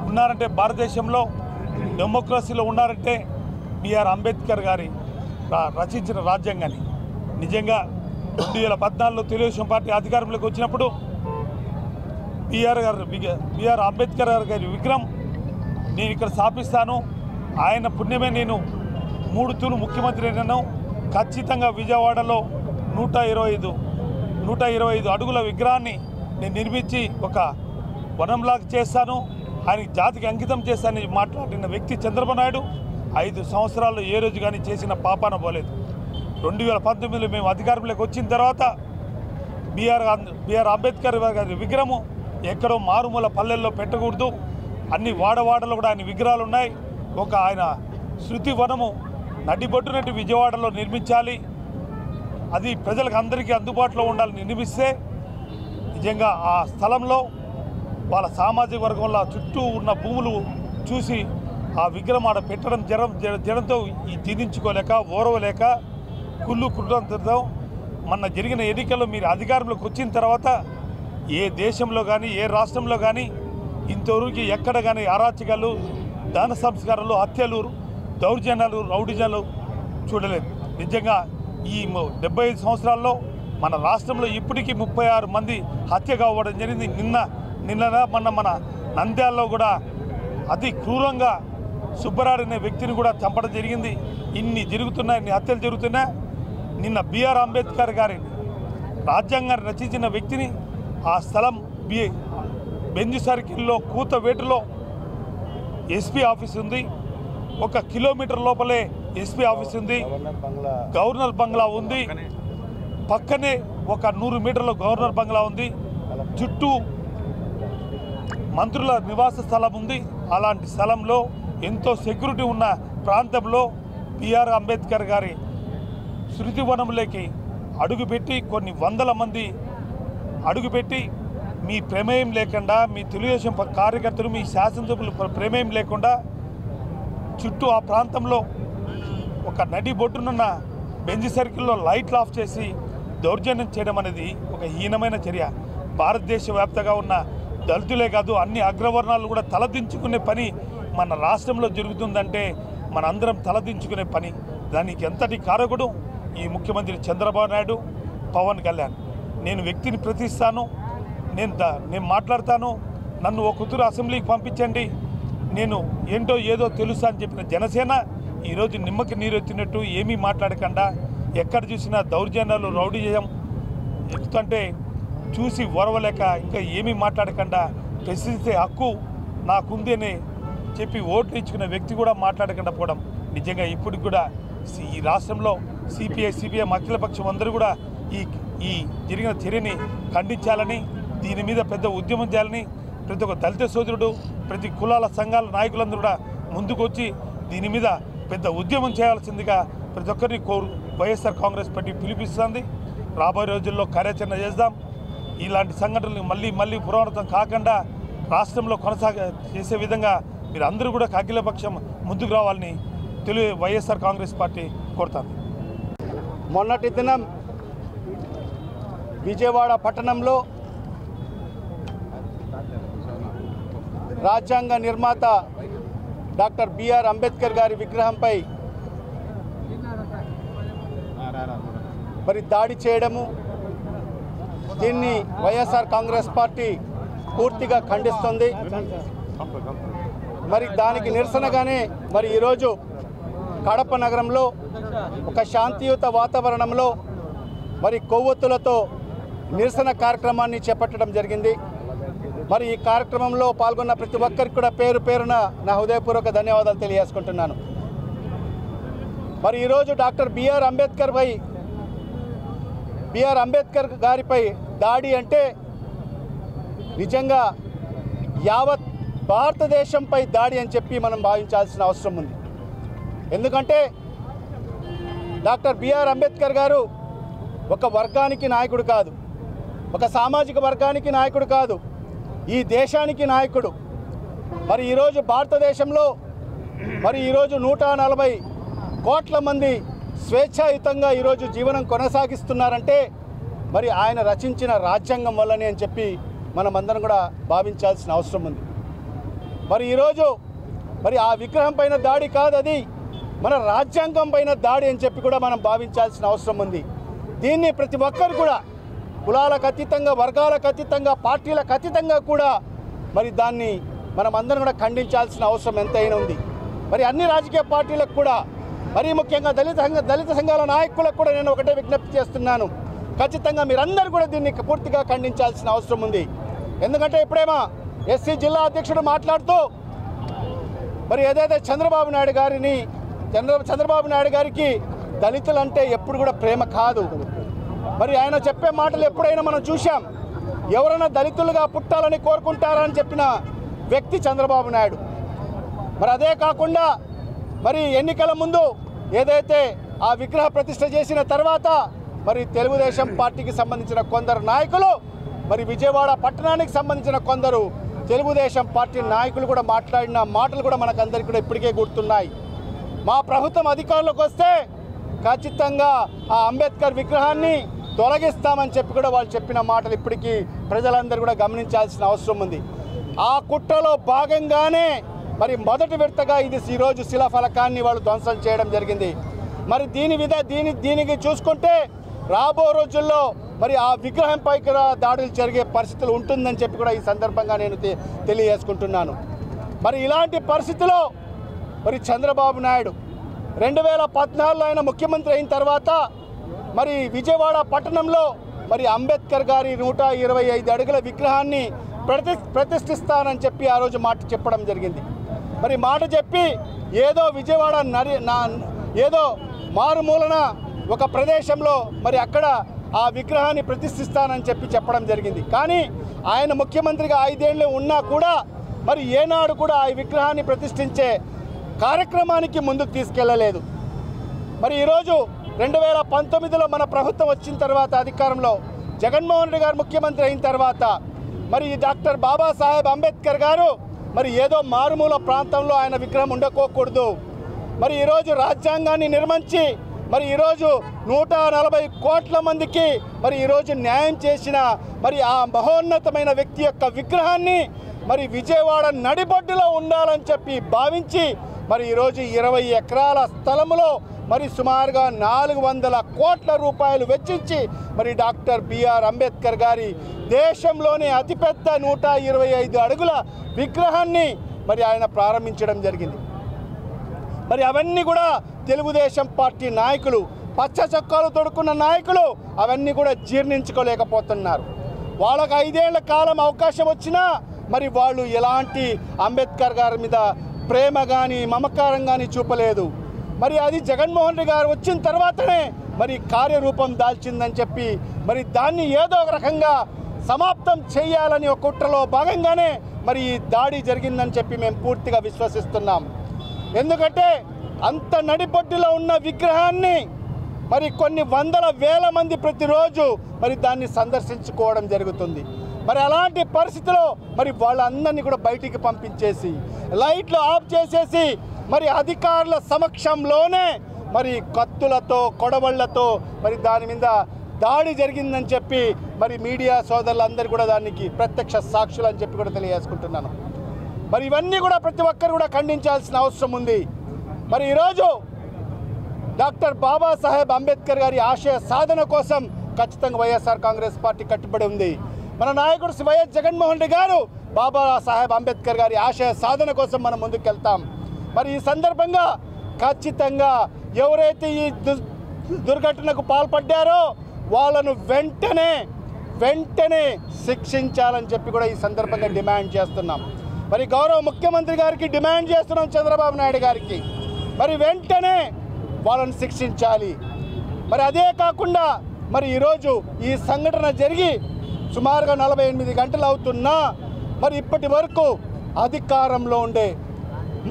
ఉన్నారంటే, భారతదేశంలో డెమోక్రసీలో ఉన్నారంటే బిఆర్ అంబేద్కర్ గారి రచించిన రాజ్యాంగాన్ని. నిజంగా 2014లో తెలుగుదేశం పార్టీ అధికారంలోకి వచ్చినప్పుడు బిఆర్ అంబేద్కర్ గారి విగ్రహం నేను ఇక్కడ స్థాపిస్తాను, ఆయన పుణ్యమే నేను 3 తూర్లు ముఖ్యమంత్రి అయినాను, ఖచ్చితంగా విజయవాడలో 125 అడుగుల విగ్రహాన్ని నేను నిర్మించి ఒక వనంలాగా చేస్తాను, ఆయన జాతికి అంకితం చేస్తానని మాట్లాడిన వ్యక్తి చంద్రబాబు నాయుడు 5 సంవత్సరాల్లో ఏ రోజు కానీ చేసిన పాపాన పోలేదు. 2019లో మేము అధికారంలోకి వచ్చిన తర్వాత బిఆర్ అంబేద్కర్ గారి విగ్రహము ఎక్కడో మారుమూల పల్లెల్లో పెట్టకూడదు, అన్ని వాడవాడలో కూడా ఆయన విగ్రహాలు ఉన్నాయి. ఒక ఆయన శృతి వనము నడిబొడ్డునట్టు విజయవాడలో నిర్మించాలి, అది ప్రజలకు అందరికీ అందుబాటులో ఉండాలని నిర్మిస్తే నిజంగా ఆ స్థలంలో వాళ్ళ సామాజిక వర్గంలో చుట్టూ ఉన్న భూములు చూసి ఆ విగ్రహం ఆడ పెట్టడం జనంతో ఈ జీర్ణించుకోలేక ఓరవలేక కుళ్ళు కుటుంబంతో మొన్న జరిగిన ఎన్నికల్లో మీరు అధికారంలోకి వచ్చిన తర్వాత ఏ దేశంలో కానీ ఏ రాష్ట్రంలో కానీ ఇంతవరకు ఎక్కడ కానీ అరాచకాలు, దాన సంస్కారాలు, హత్యలు, దౌర్జన్యాలు, రౌడిజాలు చూడలేదు. నిజంగా ఈ 75 సంవత్సరాల్లో మన రాష్ట్రంలో ఇప్పటికీ 36 మంది హత్య కావడం జరిగింది. నిన్న మన నంద్యాలలో కూడా అతి క్రూరంగా సుబ్బరాడు అనే వ్యక్తిని కూడా చంపడం జరిగింది. ఇన్ని జరుగుతున్నాయి, ఇన్ని హత్యలు జరుగుతున్నాయి. నిన్న బిఆర్ అంబేద్కర్ గారి రాజ్యాంగాన్ని రచించిన వ్యక్తిని ఆ స్థలం బెంజ్ సర్కిల్లో కూతవేటులో ఎస్పీ ఆఫీస్ ఉంది, 1 కిలోమీటర్ లోపలే ఎస్పీ ఆఫీస్ ఉంది, గవర్నర్ బంగ్లా ఉంది, పక్కనే 100 మీటర్ల గవర్నర్ బంగ్లా ఉంది, చుట్టూ మంత్రుల నివాస స్థలం ఉంది. అలాంటి స్థలంలో ఎంతో సెక్యూరిటీ ఉన్న ప్రాంతంలో బిఆర్ అంబేద్కర్ గారి శృతివనంలోకి అడుగుపెట్టి కొన్ని వందల మంది అడుగుపెట్టి మీ ప్రమేయం లేకుండా, మీ తెలుగుదేశం కార్యకర్తలు, మీ శాసనసభ్యులు ప్రమేయం లేకుండా చుట్టూ ఆ ప్రాంతంలో ఒక నడి బొట్టునున్న బెంజ్ సర్కిల్లో లైట్లు ఆఫ్ చేసి దౌర్జన్యం చేయడం అనేది ఒక హీనమైన చర్య. భారతదేశ వ్యాప్తంగా ఉన్న దళితులే కాదు, అన్ని అగ్రవర్ణాలు కూడా తలదించుకునే పని మన రాష్ట్రంలో జరుగుతుందంటే మనందరం తలదించుకునే పని. దానికి ఎంతటి కారకుడు ఈ ముఖ్యమంత్రి చంద్రబాబు నాయుడు, పవన్ కళ్యాణ్. నేను వ్యక్తిని ప్రతిస్తాను, నేను మాట్లాడతాను, నన్ను ఒక కుతురు అసెంబ్లీకి పంపించండి, నేను ఏంటో ఏదో తెలుసా అని చెప్పిన జనసేన ఈరోజు నిమ్మకి నీరెత్తినట్టు ఏమీ మాట్లాడకుండా, ఎక్కడ చూసినా దౌర్జన్యాలు, రౌడీజం ఎక్కుతుంటే చూసి ఓరవలేక ఇంకా ఏమీ మాట్లాడకుండా ప్రశ్నిస్తే హక్కు నాకుంది అని చెప్పి ఓట్లు ఇచ్చుకున్న వ్యక్తి కూడా మాట్లాడకుండా పోవడం నిజంగా ఇప్పటికి కూడా ఈ రాష్ట్రంలో సిపిఐ అఖిలపక్షం అందరూ కూడా ఈ జరిగిన చర్యని ఖండించాలని, దీని మీద పెద్ద ఉద్యమం చేయాలని ప్రతి ఒక్క దళిత సోదరుడు, ప్రతి కులాల సంఘాల నాయకులందరూ కూడా ముందుకొచ్చి దీని మీద పెద్ద ఉద్యమం చేయాల్సిందిగా ప్రతి ఒక్కరిని వైఎస్ఆర్ కాంగ్రెస్ పార్టీ పిలిపిస్తుంది. రాబోయే రోజుల్లో కార్యాచరణ చేద్దాం. ఇలాంటి సంఘటనలు మళ్ళీ పునరావృతం కాకుండా రాష్ట్రంలో చేసే విధంగా మీరు అందరూ కూడా అఖిలపక్షం ముందుకు రావాలని వైఎస్ఆర్ కాంగ్రెస్ పార్టీ కోరుతాను. మొన్నటి దినం విజయవాడ పట్టణంలో రాజ్యాంగ నిర్మాత డాక్టర్ బిఆర్ అంబేద్కర్ గారి విగ్రహంపై దాడి చేయడము, దీన్ని వైఎస్ఆర్ కాంగ్రెస్ పార్టీ పూర్తిగా ఖండిస్తుంది. మరి దానికి నిరసనగానే మరి ఈరోజు కడప నగరంలో ఒక శాంతియుత వాతావరణంలో మరి కొవ్వొత్తులతో నిరసన కార్యక్రమాన్ని చేపట్టడం జరిగింది. మరి ఈ కార్యక్రమంలో పాల్గొన్న ప్రతి ఒక్కరికి కూడా పేరు పేరున నా హృదయపూర్వక ధన్యవాదాలు తెలియజేసుకుంటున్నాను. మరి ఈరోజు డాక్టర్ బిఆర్ అంబేద్కర్ గారిపై దాడి అంటే నిజంగా యావత్ భారతదేశంపై దాడి అని చెప్పి మనం భావించాల్సిన అవసరం ఉంది. ఎందుకంటే డాక్టర్ బిఆర్ అంబేద్కర్ గారు ఒక వర్గానికి నాయకుడు కాదు, ఒక సామాజిక వర్గానికి నాయకుడు కాదు, ఈ దేశానికి నాయకుడు. మరి ఈరోజు భారతదేశంలో మరి ఈరోజు 140 కోట్ల మంది స్వేచ్ఛాయుతంగా ఈరోజు జీవనం కొనసాగిస్తున్నారంటే మరి ఆయన రచించిన రాజ్యాంగం వల్లనే అని చెప్పి మనమందరం కూడా భావించాల్సిన అవసరం ఉంది. మరి ఈరోజు మరి ఆ విగ్రహం పైన దాడి కాదు, అది మన రాజ్యాంగం పైన దాడి అని చెప్పి కూడా మనం భావించాల్సిన అవసరం ఉంది. దీన్ని ప్రతి ఒక్కరు కూడా కులాలకు అతీతంగా, వర్గాలకు అతీతంగా, పార్టీలకు అతీతంగా కూడా మరి దాన్ని మనం అందరం కూడా ఖండించాల్సిన అవసరం ఎంతైనా ఉంది. మరి అన్ని రాజకీయ పార్టీలకు కూడా, మరీ ముఖ్యంగా దళిత సంఘాల నాయకులకు కూడా నేను ఒకటే విజ్ఞప్తి చేస్తున్నాను, ఖచ్చితంగా మీరందరూ కూడా దీన్ని పూర్తిగా ఖండించాల్సిన అవసరం ఉంది. ఎందుకంటే ఇప్పుడేమో ఎస్సీ జిల్లా అధ్యక్షుడు మాట్లాడుతూ మరి ఏదైతే చంద్రబాబు నాయుడు గారికి దళితులంటే ఎప్పుడు కూడా ప్రేమ కాదు. మరి ఆయన చెప్పే మాటలు ఎప్పుడైనా మనం చూసాం. ఎవరైనా దళితులుగా పుట్టాలని కోరుకుంటారని చెప్పిన వ్యక్తి చంద్రబాబు నాయుడు. మరి అదే కాకుండా మరి ఎన్నికల ముందు ఏదైతే ఆ విగ్రహ ప్రతిష్ఠ చేసిన తర్వాత మరి తెలుగుదేశం పార్టీకి సంబంధించిన కొందరు నాయకులు, మరి విజయవాడ పట్టణానికి సంబంధించిన కొందరు తెలుగుదేశం పార్టీ నాయకులు కూడా మాట్లాడిన మాటలు కూడా మనకందరికీ కూడా ఇప్పటికే గుర్తున్నాయి. మా ప్రభుత్వం అధికారంలోకి వస్తే ఖచ్చితంగా ఆ అంబేద్కర్ విగ్రహాన్ని తొలగిస్తామని చెప్పి కూడా వాళ్ళు చెప్పిన మాటలు ఇప్పటికీ ప్రజలందరూ కూడా గమనించాల్సిన అవసరం ఉంది. ఆ కుట్రలో భాగంగానే మరి మొదటి విడతగా ఈరోజు శిలాఫలకాన్ని వాళ్ళు ధ్వంసం చేయడం జరిగింది. మరి దీనికి చూసుకుంటే రాబో రోజుల్లో మరి ఆ విగ్రహంపై కూడా దాడులు జరిగే పరిస్థితులు ఉంటుందని చెప్పి కూడా ఈ సందర్భంగా నేను తెలియజేసుకుంటున్నాను. మరి ఇలాంటి పరిస్థితిలో మరి చంద్రబాబు నాయుడు 2014లో ఆయన ముఖ్యమంత్రి అయిన తర్వాత మరి విజయవాడ పట్టణంలో మరి అంబేద్కర్ గారి 125 అడుగుల విగ్రహాన్ని ప్రతిష్ఠిస్తానని చెప్పి ఆ రోజు మాట చెప్పడం జరిగింది. మరి మాట చెప్పి ఏదో విజయవాడ ఏదో మారుమూలన ఒక ప్రదేశంలో మరి అక్కడ ఆ విగ్రహాన్ని ప్రతిష్ఠిస్తానని చెప్పడం జరిగింది. కానీ ఆయన ముఖ్యమంత్రిగా 5 ఏళ్ళు ఉన్నా కూడా మరి ఏనాడు కూడా ఆ విగ్రహాన్ని ప్రతిష్ఠించే కార్యక్రమానికి ముందుకు తీసుకెళ్ళలేదు. మరి ఈరోజు 2019లో మన ప్రభుత్వం వచ్చిన తర్వాత అధికారంలో జగన్మోహన్ రెడ్డి గారు ముఖ్యమంత్రి అయిన తర్వాత మరి డాక్టర్ బాబాసాహెబ్ అంబేద్కర్ గారు మరి ఏదో మారుమూల ప్రాంతంలో ఆయన విగ్రహం ఉండకోకూడదు, మరి ఈరోజు రాజ్యాంగాన్ని నిర్మించి మరి ఈరోజు 140 కోట్ల మందికి మరి ఈరోజు న్యాయం చేసిన మరి ఆ మహోన్నతమైన వ్యక్తి యొక్క విగ్రహాన్ని మరి విజయవాడ నడిబొడ్డులో ఉండాలని చెప్పి భావించి మరి ఈరోజు 20 ఎకరాల స్థలంలో మరి సుమారుగా 400 కోట్ల రూపాయలు వెచ్చించి మరి డాక్టర్ బిఆర్ అంబేద్కర్ గారి దేశంలోనే అతిపెద్ద 125 అడుగుల విగ్రహాన్ని మరి ఆయన ప్రారంభించడం జరిగింది. మరి అవన్నీ కూడా తెలుగుదేశం పార్టీ నాయకులు, పచ్చ చొక్కాలు తొడుక్కున్న నాయకులు అవన్నీ కూడా జీర్ణించుకోలేకపోతున్నారు. వాళ్ళకు 5 ఏళ్ల కాలం అవకాశం వచ్చినా మరి వాళ్ళు ఎలాంటి అంబేద్కర్ గారి మీద ప్రేమ కానీ మమకారం కానీ చూపలేదు. మరి అది జగన్మోహన్ రెడ్డి గారు వచ్చిన తర్వాతనే మరి కార్యరూపం దాల్చిందని చెప్పి మరి దాన్ని ఏదో ఒక రకంగా సమాప్తం చేయాలని ఒక కుట్రలో భాగంగానే మరి ఈ దాడి జరిగిందని చెప్పి మేము పూర్తిగా విశ్వసిస్తున్నాం. ఎందుకంటే అంత నడిబొడ్డులో ఉన్న విగ్రహాన్ని మరి కొన్ని వందల వేల మంది ప్రతిరోజు మరి దాన్ని సందర్శించుకోవడం జరుగుతుంది. మరి అలాంటి పరిస్థితిలో మరి వాళ్ళందరినీ కూడా బయటికి పంపించేసి లైట్లు ఆఫ్ చేసేసి మరి అధికారుల సమక్షంలోనే మరి కత్తులతో కొడవళ్లతో మరి దాని మీద దాడి జరిగిందని చెప్పి మరి మీడియా సోదరులందరూ కూడా దానికి ప్రత్యక్ష సాక్షులు అని చెప్పి కూడా తెలియజేసుకుంటున్నాను. మరి ఇవన్నీ కూడా ప్రతి ఒక్కరు కూడా ఖండించాల్సిన అవసరం ఉంది. మరి ఈరోజు డాక్టర్ బాబాసాహెబ్ అంబేద్కర్ గారి ఆశయ సాధన కోసం ఖచ్చితంగా వైఎస్ఆర్ కాంగ్రెస్ పార్టీ కట్టుబడి ఉంది. మన నాయకుడు వైఎస్ జగన్మోహన్ రెడ్డి గారు బాబాసాహెబ్ అంబేద్కర్ గారి ఆశయ సాధన కోసం మనం ముందుకెళ్తాం. మరి ఈ సందర్భంగా ఖచ్చితంగా ఎవరైతే ఈ దుర్ఘటనకు పాల్పడ్డారో వాళ్ళను వెంటనే శిక్షించాలని చెప్పి కూడా ఈ సందర్భంగా డిమాండ్ చేస్తున్నాం. మరి గౌరవ ముఖ్యమంత్రి గారికి డిమాండ్ చేస్తున్నాం, చంద్రబాబు నాయుడు గారికి మరి వెంటనే వాళ్ళని శిక్షించాలి. మరి అదే కాకుండా మరి ఈరోజు ఈ సంఘటన జరిగి సుమారుగా 48 గంటలు అవుతున్నా మరి ఇప్పటి వరకు అధికారంలో ఉండే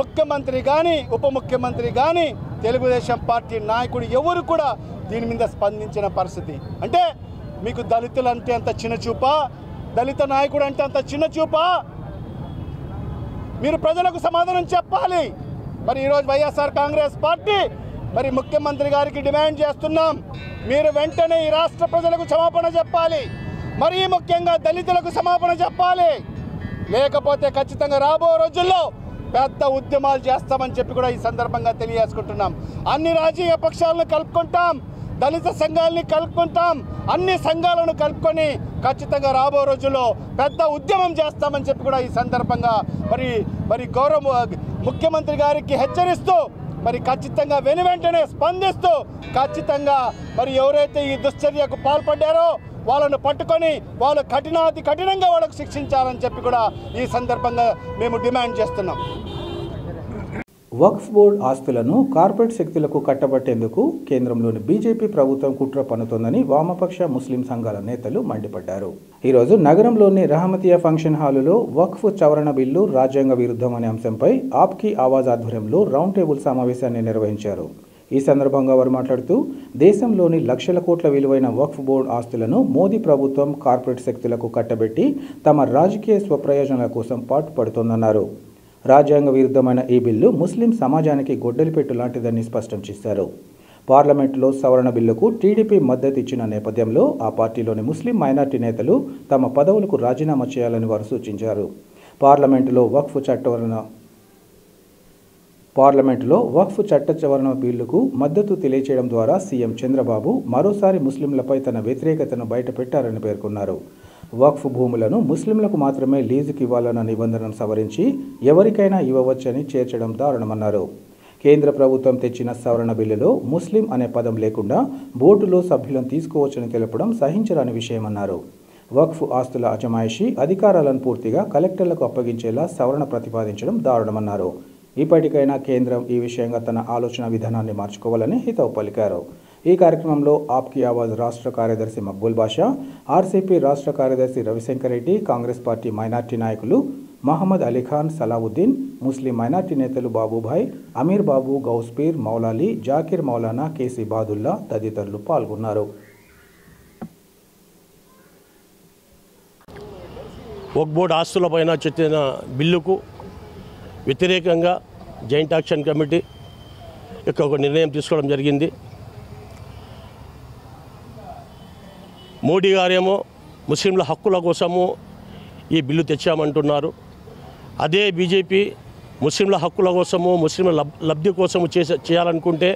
ముఖ్యమంత్రి కానీ ఉప ముఖ్యమంత్రి కానీ తెలుగుదేశం పార్టీ నాయకుడు ఎవరు కూడా దీని మీద స్పందించిన పరిస్థితి. అంటే మీకు దళితులు అంటే అంత చిన్న చూపా, దళిత నాయకుడు అంటే అంత చిన్న చూపా? మీరు ప్రజలకు సమాధానం చెప్పాలి. మరి ఈరోజు వైఎస్ఆర్ కాంగ్రెస్ పార్టీ మరి ముఖ్యమంత్రి గారికి డిమాండ్ చేస్తున్నాం, మీరు వెంటనే ఈ రాష్ట్ర ప్రజలకు క్షమాపణ చెప్పాలి, మరీ ముఖ్యంగా దళితులకు క్షమాపణ చెప్పాలి. లేకపోతే ఖచ్చితంగా రాబో రోజుల్లో పెద్ద ఉద్యమాలు చేస్తామని చెప్పి కూడా ఈ సందర్భంగా తెలియజేసుకుంటున్నాం. అన్ని రాజకీయ పక్షాలను కలుపుకుంటాం, దళిత సంఘాలని కలుపుకుంటాం, అన్ని సంఘాలను కలుపుకొని ఖచ్చితంగా రాబో రోజుల్లో పెద్ద ఉద్యమం చేస్తామని చెప్పి కూడా ఈ సందర్భంగా మరి గౌరవ ముఖ్యమంత్రి గారికి హెచ్చరిస్తూ మరి ఖచ్చితంగా వెంటనే స్పందిస్తూ ఖచ్చితంగా మరి ఎవరైతే ఈ దుశ్చర్యకు పాల్పడ్డారో వాళ్ళను పట్టుకొని వాళ్ళు కఠినంగా వాళ్ళకు శిక్షించాలని చెప్పి కూడా ఈ సందర్భంగా మేము డిమాండ్ చేస్తున్నాం. వక్ఫ్ బోర్డు ఆస్తులను కార్పొరేట్ శక్తులకు కట్టబట్టేందుకు కేంద్రంలోని బీజేపీ ప్రభుత్వం కుట్ర పన్నుతోందని వామపక్ష ముస్లిం సంఘాల నేతలు మండిపడ్డారు. ఈరోజు నగరంలోని రహమతియా ఫంక్షన్ హాలులో వక్ఫ్ సవరణ బిల్లు రాజ్యాంగ విరుద్ధం అనే అంశంపై ఆప్కి ఆవాజ్ ఆధ్వర్యంలో రౌండ్ టేబుల్ సమావేశాన్ని నిర్వహించారు. ఈ సందర్భంగా వారు మాట్లాడుతూ దేశంలోని లక్షల కోట్ల విలువైన వక్ఫ్ బోర్డు ఆస్తులను మోదీ ప్రభుత్వం కార్పొరేట్ శక్తులకు కట్టబెట్టి తమ రాజకీయ స్వప్రయోజనాల కోసం పాటుపడుతోందన్నారు. రాజ్యాంగ విరుద్ధమైన ఈ బిల్లు ముస్లిం సమాజానికి గొడ్డలిపెట్టు లాంటిదని స్పష్టం చేశారు. పార్లమెంటులో సవరణ బిల్లుకు టీడీపీ మద్దతు ఇచ్చిన నేపథ్యంలో ఆ పార్టీలోని ముస్లిం మైనార్టీ నేతలు తమ పదవులకు రాజీనామా చేయాలని వారు సూచించారు. పార్లమెంటులో వక్ఫ్ చట్ట సవరణ బిల్లుకు మద్దతు తెలియచేయడం ద్వారా సీఎం చంద్రబాబు మరోసారి ముస్లింలపై తన వ్యతిరేకతను బయటపెట్టారని పేర్కొన్నారు. వక్ఫ్ భూములను ముస్లింలకు మాత్రమే లీజుకు ఇవ్వాలన్న నిబంధనను సవరించి ఎవరికైనా ఇవ్వవచ్చని చేర్చడం దారుణమన్నారు. కేంద్ర ప్రభుత్వం తెచ్చిన సవరణ బిల్లులో ముస్లిం అనే పదం లేకుండా బోర్డులో సభ్యులను తీసుకోవచ్చని తెలపడం సహించరాని విషయమన్నారు. వక్ఫ్ ఆస్తుల అజమాయిషీ అధికారాలను పూర్తిగా కలెక్టర్లకు అప్పగించేలా సవరణ ప్రతిపాదించడం దారుణమన్నారు. ఇప్పటికైనా కేంద్రం ఈ విషయంగా తన ఆలోచన విధానాన్ని మార్చుకోవాలని హితవు పలికారు. ఈ కార్యక్రమంలో ఆప్కి ఆవాజ్ రాష్ట్ర కార్యదర్శి మక్బూల్ బాషా, ఆర్సీపీ రాష్ట్ర కార్యదర్శి రవిశంకర్ రెడ్డి, కాంగ్రెస్ పార్టీ మైనార్టీ నాయకులు మహమ్మద్ అలీఖాన్, సలావుద్దీన్, ముస్లిం మైనార్టీ నేతలు బాబుభాయ్, అమీర్ బాబు, గౌస్పీర్, మౌలాలి, జాకిర్ మౌలానా, కేసీ బాదుల్లా తదితరులు పాల్గొన్నారు. వక్ఫ్ బోర్డు ఆస్తులపైన చెందిన బిల్లుకు వ్యతిరేకంగా జాయింట్ యాక్షన్ కమిటీ ఒక నిర్ణయం తీసుకోవడం జరిగింది. మోడీ గారేమో ముస్లింల హక్కుల కోసము ఈ బిల్లు తెచ్చామంటున్నారు. అదే బీజేపీ ముస్లింల హక్కుల కోసము ముస్లింల లబ్ధి కోసము చేయాలనుకుంటే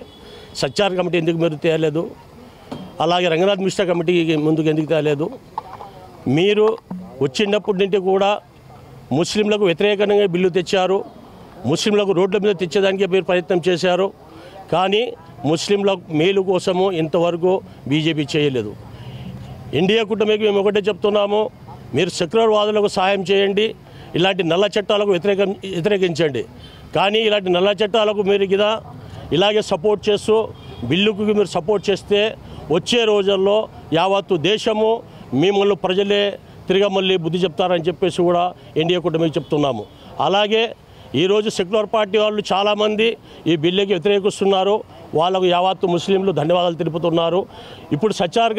సచ్చార్ కమిటీ ఎందుకు మీరు తేయలేదు? అలాగే రంగనాథ్ మిశ్రా కమిటీ ముందుకు ఎందుకు తేయలేదు? మీరు వచ్చినప్పటి నుండి కూడా ముస్లింలకు వ్యతిరేకంగా బిల్లు తెచ్చారు, ముస్లింలకు రోడ్ల మీద తెచ్చేదానికి మీరు ప్రయత్నం చేశారు. కానీ ముస్లింల మేలు కోసము ఇంతవరకు బీజేపీ చేయలేదు. ఇండియా కూటమికి మేము ఒకటే చెప్తున్నాము, మీరు సెక్యులర్వాదులకు సహాయం చేయండి, ఇలాంటి నల్ల చట్టాలకు వ్యతిరేకించండి. కానీ ఇలాంటి నల్ల చట్టాలకు మీరు కదా ఇలాగే సపోర్ట్ చేస్తూ బిల్లుకు మీరు సపోర్ట్ చేస్తే వచ్చే రోజుల్లో యావత్తు దేశము మిమ్మల్ని ప్రజలే తిరిగి మళ్ళీ బుద్ధి చెప్తారని చెప్పేసి కూడా ఎన్డీఏ కూటమికి చెప్తున్నాము. అలాగే ఈరోజు సెక్యులర్ పార్టీ వాళ్ళు చాలామంది ఈ బిల్లుకి వ్యతిరేకిస్తున్నారు. వాళ్ళకు యావత్తు ముస్లింలు ధన్యవాదాలు తెలుపుతున్నారు. ఇప్పుడు సచార్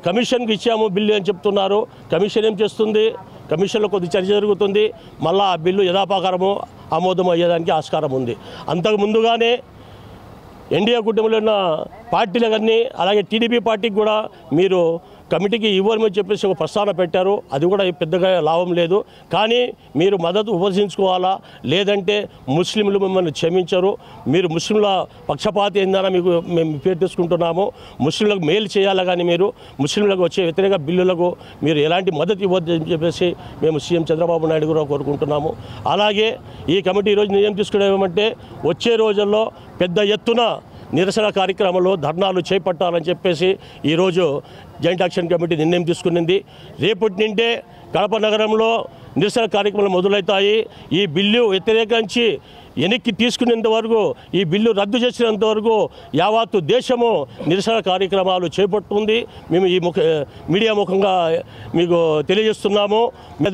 కమిషన్కి ఇచ్చాము బిల్లు అని చెప్తున్నారు. కమిషన్ ఏం చేస్తుంది? కమిషన్లో కొద్ది చర్చ జరుగుతుంది, మళ్ళీ ఆ బిల్లు యథాప్రకారము ఆమోదం అయ్యేదానికి ఆస్కారం ఉంది. అంతకు ముందుగానే ఎన్డీఏ కూటమిలో ఉన్న పార్టీలకన్నీ అలాగే టీడీపీ పార్టీకి కూడా మీరు కమిటీకి ఇవ్వమని చెప్పేసి ఒక ప్రస్తావన పెట్టారు. అది కూడా పెద్దగా లాభం లేదు. కానీ మీరు మద్దతు ఉపయోగించుకోవాలా, లేదంటే ముస్లింలు మిమ్మల్ని క్షమించరు. మీరు ముస్లింల పక్షపాతి ఏందని మేము పేరు తీసుకుంటున్నాము. ముస్లింలకు మేలు చేయాలా, కానీ మీరు ముస్లింలకు వచ్చే వ్యతిరేక బిల్లులకు మీరు ఎలాంటి మద్దతు ఇవ్వద్దని చెప్పేసి మేము సీఎం చంద్రబాబు నాయుడు కూడా కోరుకుంటున్నాము. అలాగే ఈ కమిటీ ఈరోజు నిర్ణయం తీసుకునేది ఏమంటే వచ్చే రోజుల్లో పెద్ద ఎత్తున నిరసన కార్యక్రమంలో ధర్నాలు చేపట్టాలని చెప్పేసి ఈరోజు జాయింట్ యాక్షన్ కమిటీ నిర్ణయం తీసుకునింది. రేపటి నుండే కడప నగరంలో నిరసన కార్యక్రమాలు మొదలవుతాయి. ఈ బిల్లు వ్యతిరేకించి వెనక్కి తీసుకునేంత వరకు, ఈ బిల్లు రద్దు చేసినంత వరకు యావత్తు దేశము నిరసన కార్యక్రమాలు చేపడుతుంది. మేము ఈ మీడియా ముఖంగా మీకు తెలియజేస్తున్నాము.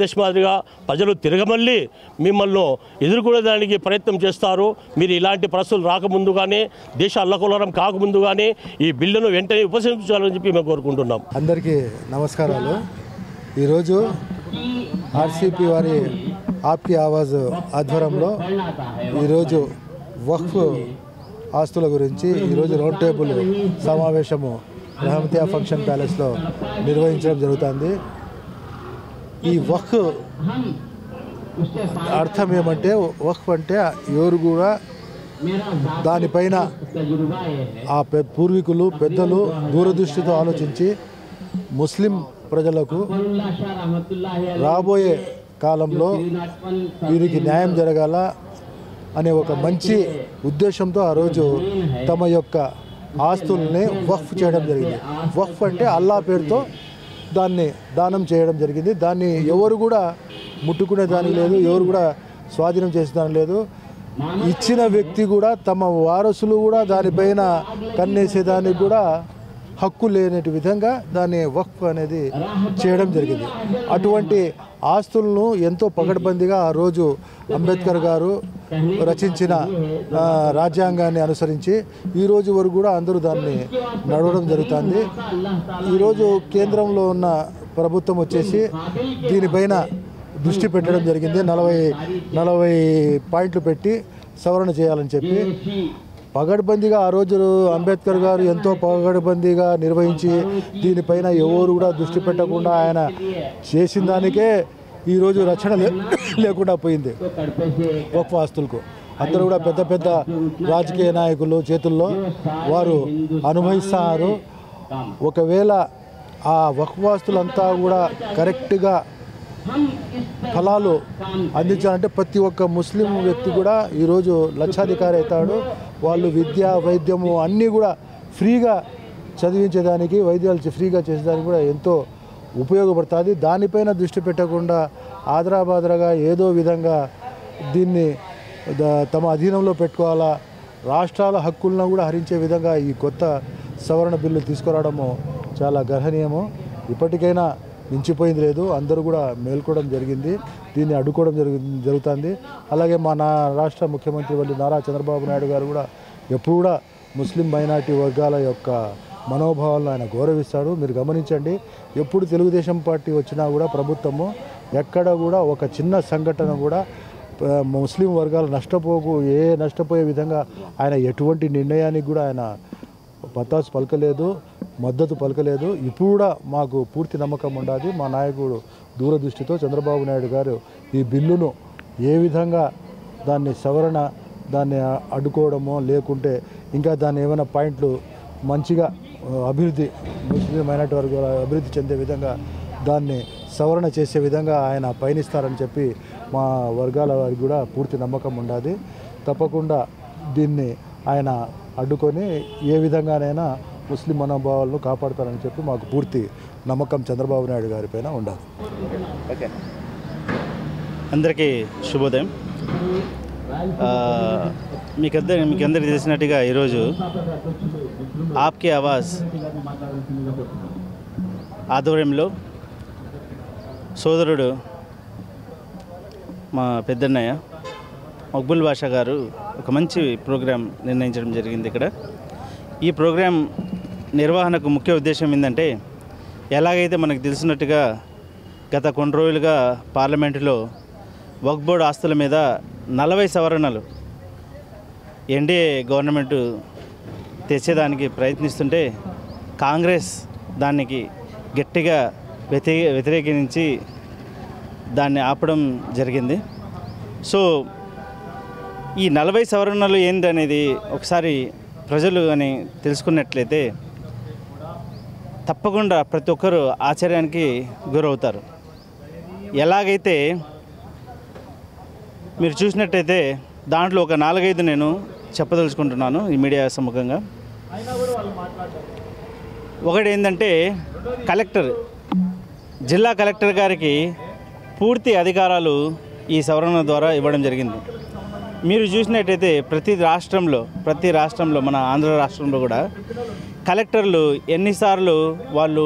దేశ మాదిరిగా ప్రజలు తిరగమల్లి మిమ్మల్ని ఎదుర్కొనేదానికి ప్రయత్నం చేస్తారు. మీరు ఇలాంటి పరిస్థితులు రాకముందుగానే, దేశ అల్లకల్లోలం కాకముందుగానే ఈ బిల్లును వెంటనే ఉపసంహరించాలని చెప్పి మేము కోరుకుంటున్నాం. అందరికీ నమస్కారాలు. ఈరోజు ఆర్సీపీ వారి ఆప్కి ఆవాజ్ ఆధ్వర్యంలో ఈరోజు వక్ఫ్ ఆస్తుల గురించి ఈరోజు రౌండ్ టేబుల్ సమావేశము రెహమతియా ఫంక్షన్ ప్యాలెస్లో నిర్వహించడం జరుగుతుంది. ఈ వక్ఫ్ అర్థం ఏమంటే, వక్ఫ్ అంటే ఎవరు కూడా దానిపైన ఆ పూర్వీకులు పెద్దలు దూరదృష్టితో ఆలోచించి ముస్లిం ప్రజలకు రాబోయే కాలంలో వీరికి న్యాయం జరగాల అనే ఒక మంచి ఉద్దేశంతో ఆ రోజు తమ యొక్క ఆస్తుల్ని వక్ఫ్ చేయడం జరిగింది. వక్ఫ్ అంటే అల్లా పేరుతో దాన్ని దానం చేయడం జరిగింది. దాన్ని ఎవరు కూడా ముట్టుకునే దానికి లేదు, ఎవరు కూడా స్వాధీనం చేసేదానికి లేదు. ఇచ్చిన వ్యక్తి కూడా తమ వారసులు కూడా దానిపైన కన్నేసేదానికి కూడా హక్కు లేని విధంగా దాన్ని వక్ఫ్ అనేది చేయడం జరిగింది. అటువంటి ఆస్తులను ఎంతో పకడ్బందీగా ఆ రోజు అంబేద్కర్ గారు రచించిన రాజ్యాంగాన్ని అనుసరించి ఈరోజు వరకు కూడా అందరూ దాన్ని నడవడం జరుగుతుంది. ఈరోజు కేంద్రంలో ఉన్న ప్రభుత్వం వచ్చేసి దీనిపైన దృష్టి పెట్టడం జరిగింది. 40 పాయింట్లు పెట్టి సవరణ చేయాలని చెప్పి పగడ్బందీగా ఆ రోజు అంబేద్కర్ గారు ఎంతో పగడ్బందీగా నిర్వహించి దీనిపైన ఎవరు కూడా దృష్టి పెట్టకుండా ఆయన చేసిన దానికే ఈరోజు రక్షణ లేకుండా పోయింది వక్ఫ్ ఆస్తులకు. అందరూ కూడా పెద్ద పెద్ద రాజకీయ నాయకులు చేతుల్లో వారు అనుభవిస్తున్నారు. ఒకవేళ ఆ వక్ఫ్ ఆస్తులంతా కూడా కరెక్ట్గా ఫలాలు అందించాలంటే ప్రతి ఒక్క ముస్లిం వ్యక్తి కూడా ఈరోజు లక్షాధికారి అవుతాడు. వాళ్ళు విద్య వైద్యము అన్నీ కూడా ఫ్రీగా చదివించేదానికి, వైద్యాలు ఫ్రీగా చేసేదానికి కూడా ఎంతో ఉపయోగపడుతుంది. దానిపైన దృష్టి పెట్టకుండా ఆదరాబాదరగా ఏదో విధంగా దీన్ని తమ అధీనంలో పెట్టుకోవాలా, రాష్ట్రాల హక్కులను కూడా హరించే విధంగా ఈ కొత్త సవరణ బిల్లు తీసుకురావడము చాలా గర్హనీయము. ఇప్పటికైనా మించిపోయింది లేదు, అందరూ కూడా మేల్కోవడం జరిగింది, దీన్ని అడ్డుకోవడం జరుగుతుంది. అలాగే మా రాష్ట్ర ముఖ్యమంత్రి వల్లి నారా చంద్రబాబు నాయుడు గారు కూడా ఎప్పుడు కూడా ముస్లిం మైనారిటీ వర్గాల యొక్క మనోభావాలను ఆయన గౌరవిస్తాడు. మీరు గమనించండి, ఎప్పుడు తెలుగుదేశం పార్టీ వచ్చినా కూడా ప్రభుత్వము ఎక్కడ కూడా ఒక చిన్న సంఘటన కూడా ముస్లిం వర్గాలు నష్టపోయే విధంగా ఆయన ఎటువంటి నిర్ణయానికి కూడా ఆయన పతాసు పలకలేదు, మద్దతు పలకలేదు. ఇప్పుడు కూడా మాకు పూర్తి నమ్మకం ఉండాలి. మా నాయకుడు దూరదృష్టితో చంద్రబాబు నాయుడు గారు ఈ బిల్లును ఏ విధంగా దాన్ని అడ్డుకోవడమో లేకుంటే ఇంకా దాన్ని ఏమైనా పాయింట్లు మంచిగా అభివృద్ధి ముస్లిం మైనారిటీ వర్గాల అభివృద్ధి చెందే విధంగా దాన్ని సవరణ చేసే విధంగా ఆయన పయనిస్తారని చెప్పి మా వర్గాల వారికి కూడా పూర్తి నమ్మకం ఉండాలి. తప్పకుండా దీన్ని ఆయన అడ్డుకొని ఏ విధంగానైనా ముస్లిం మనోభావాలను కాపాడుతారని చెప్పి మాకు పూర్తి నమ్మకం చంద్రబాబు నాయుడు గారి పైన ఉండాలి. ఓకే, అందరికీ శుభోదయం. మీకందరికీ తెలిసినట్టుగా ఈరోజు ఆప్కి ఆవాజ్ ఆధ్వర్యంలో సోదరుడు మా పెద్దన్నయ్య మక్బుల్ బాషా గారు ఒక మంచి ప్రోగ్రాం నిర్ణయించడం జరిగింది. ఇక్కడ ఈ ప్రోగ్రాం నిర్వహణకు ముఖ్య ఉద్దేశం ఏంటంటే, ఎలాగైతే మనకు తెలిసినట్టుగా గత కొన్ని రోజులుగా పార్లమెంటులో వక్ఫ్ బోర్డు ఆస్తుల మీద 40 సవరణలు ఎన్డీఏ గవర్నమెంట్ తెచ్చేదానికి ప్రయత్నిస్తుంటే కాంగ్రెస్ దానికి గట్టిగా వ్యతిరేకించి దాన్ని ఆపడం జరిగింది. సో ఈ 40 సవరణలు ఏంటనేది ఒకసారి ప్రజలు అని తెలుసుకున్నట్లయితే తప్పకుండా ప్రతి ఒక్కరూ ఆశ్చర్యానికి గురవుతారు. ఎలాగైతే మీరు చూసినట్టయితే దాంట్లో ఒక 4-5 నేను చెప్పదలుచుకుంటున్నాను ఈ మీడియా సముఖంగా. ఒకటి ఏంటంటే జిల్లా కలెక్టర్ గారికి పూర్తి అధికారాలు ఈ సవరణ ద్వారా ఇవ్వడం జరిగింది. మీరు చూసినట్టయితే ప్రతి రాష్ట్రంలో మన ఆంధ్ర రాష్ట్రంలో కూడా కలెక్టర్లు ఎన్నిసార్లు వాళ్ళు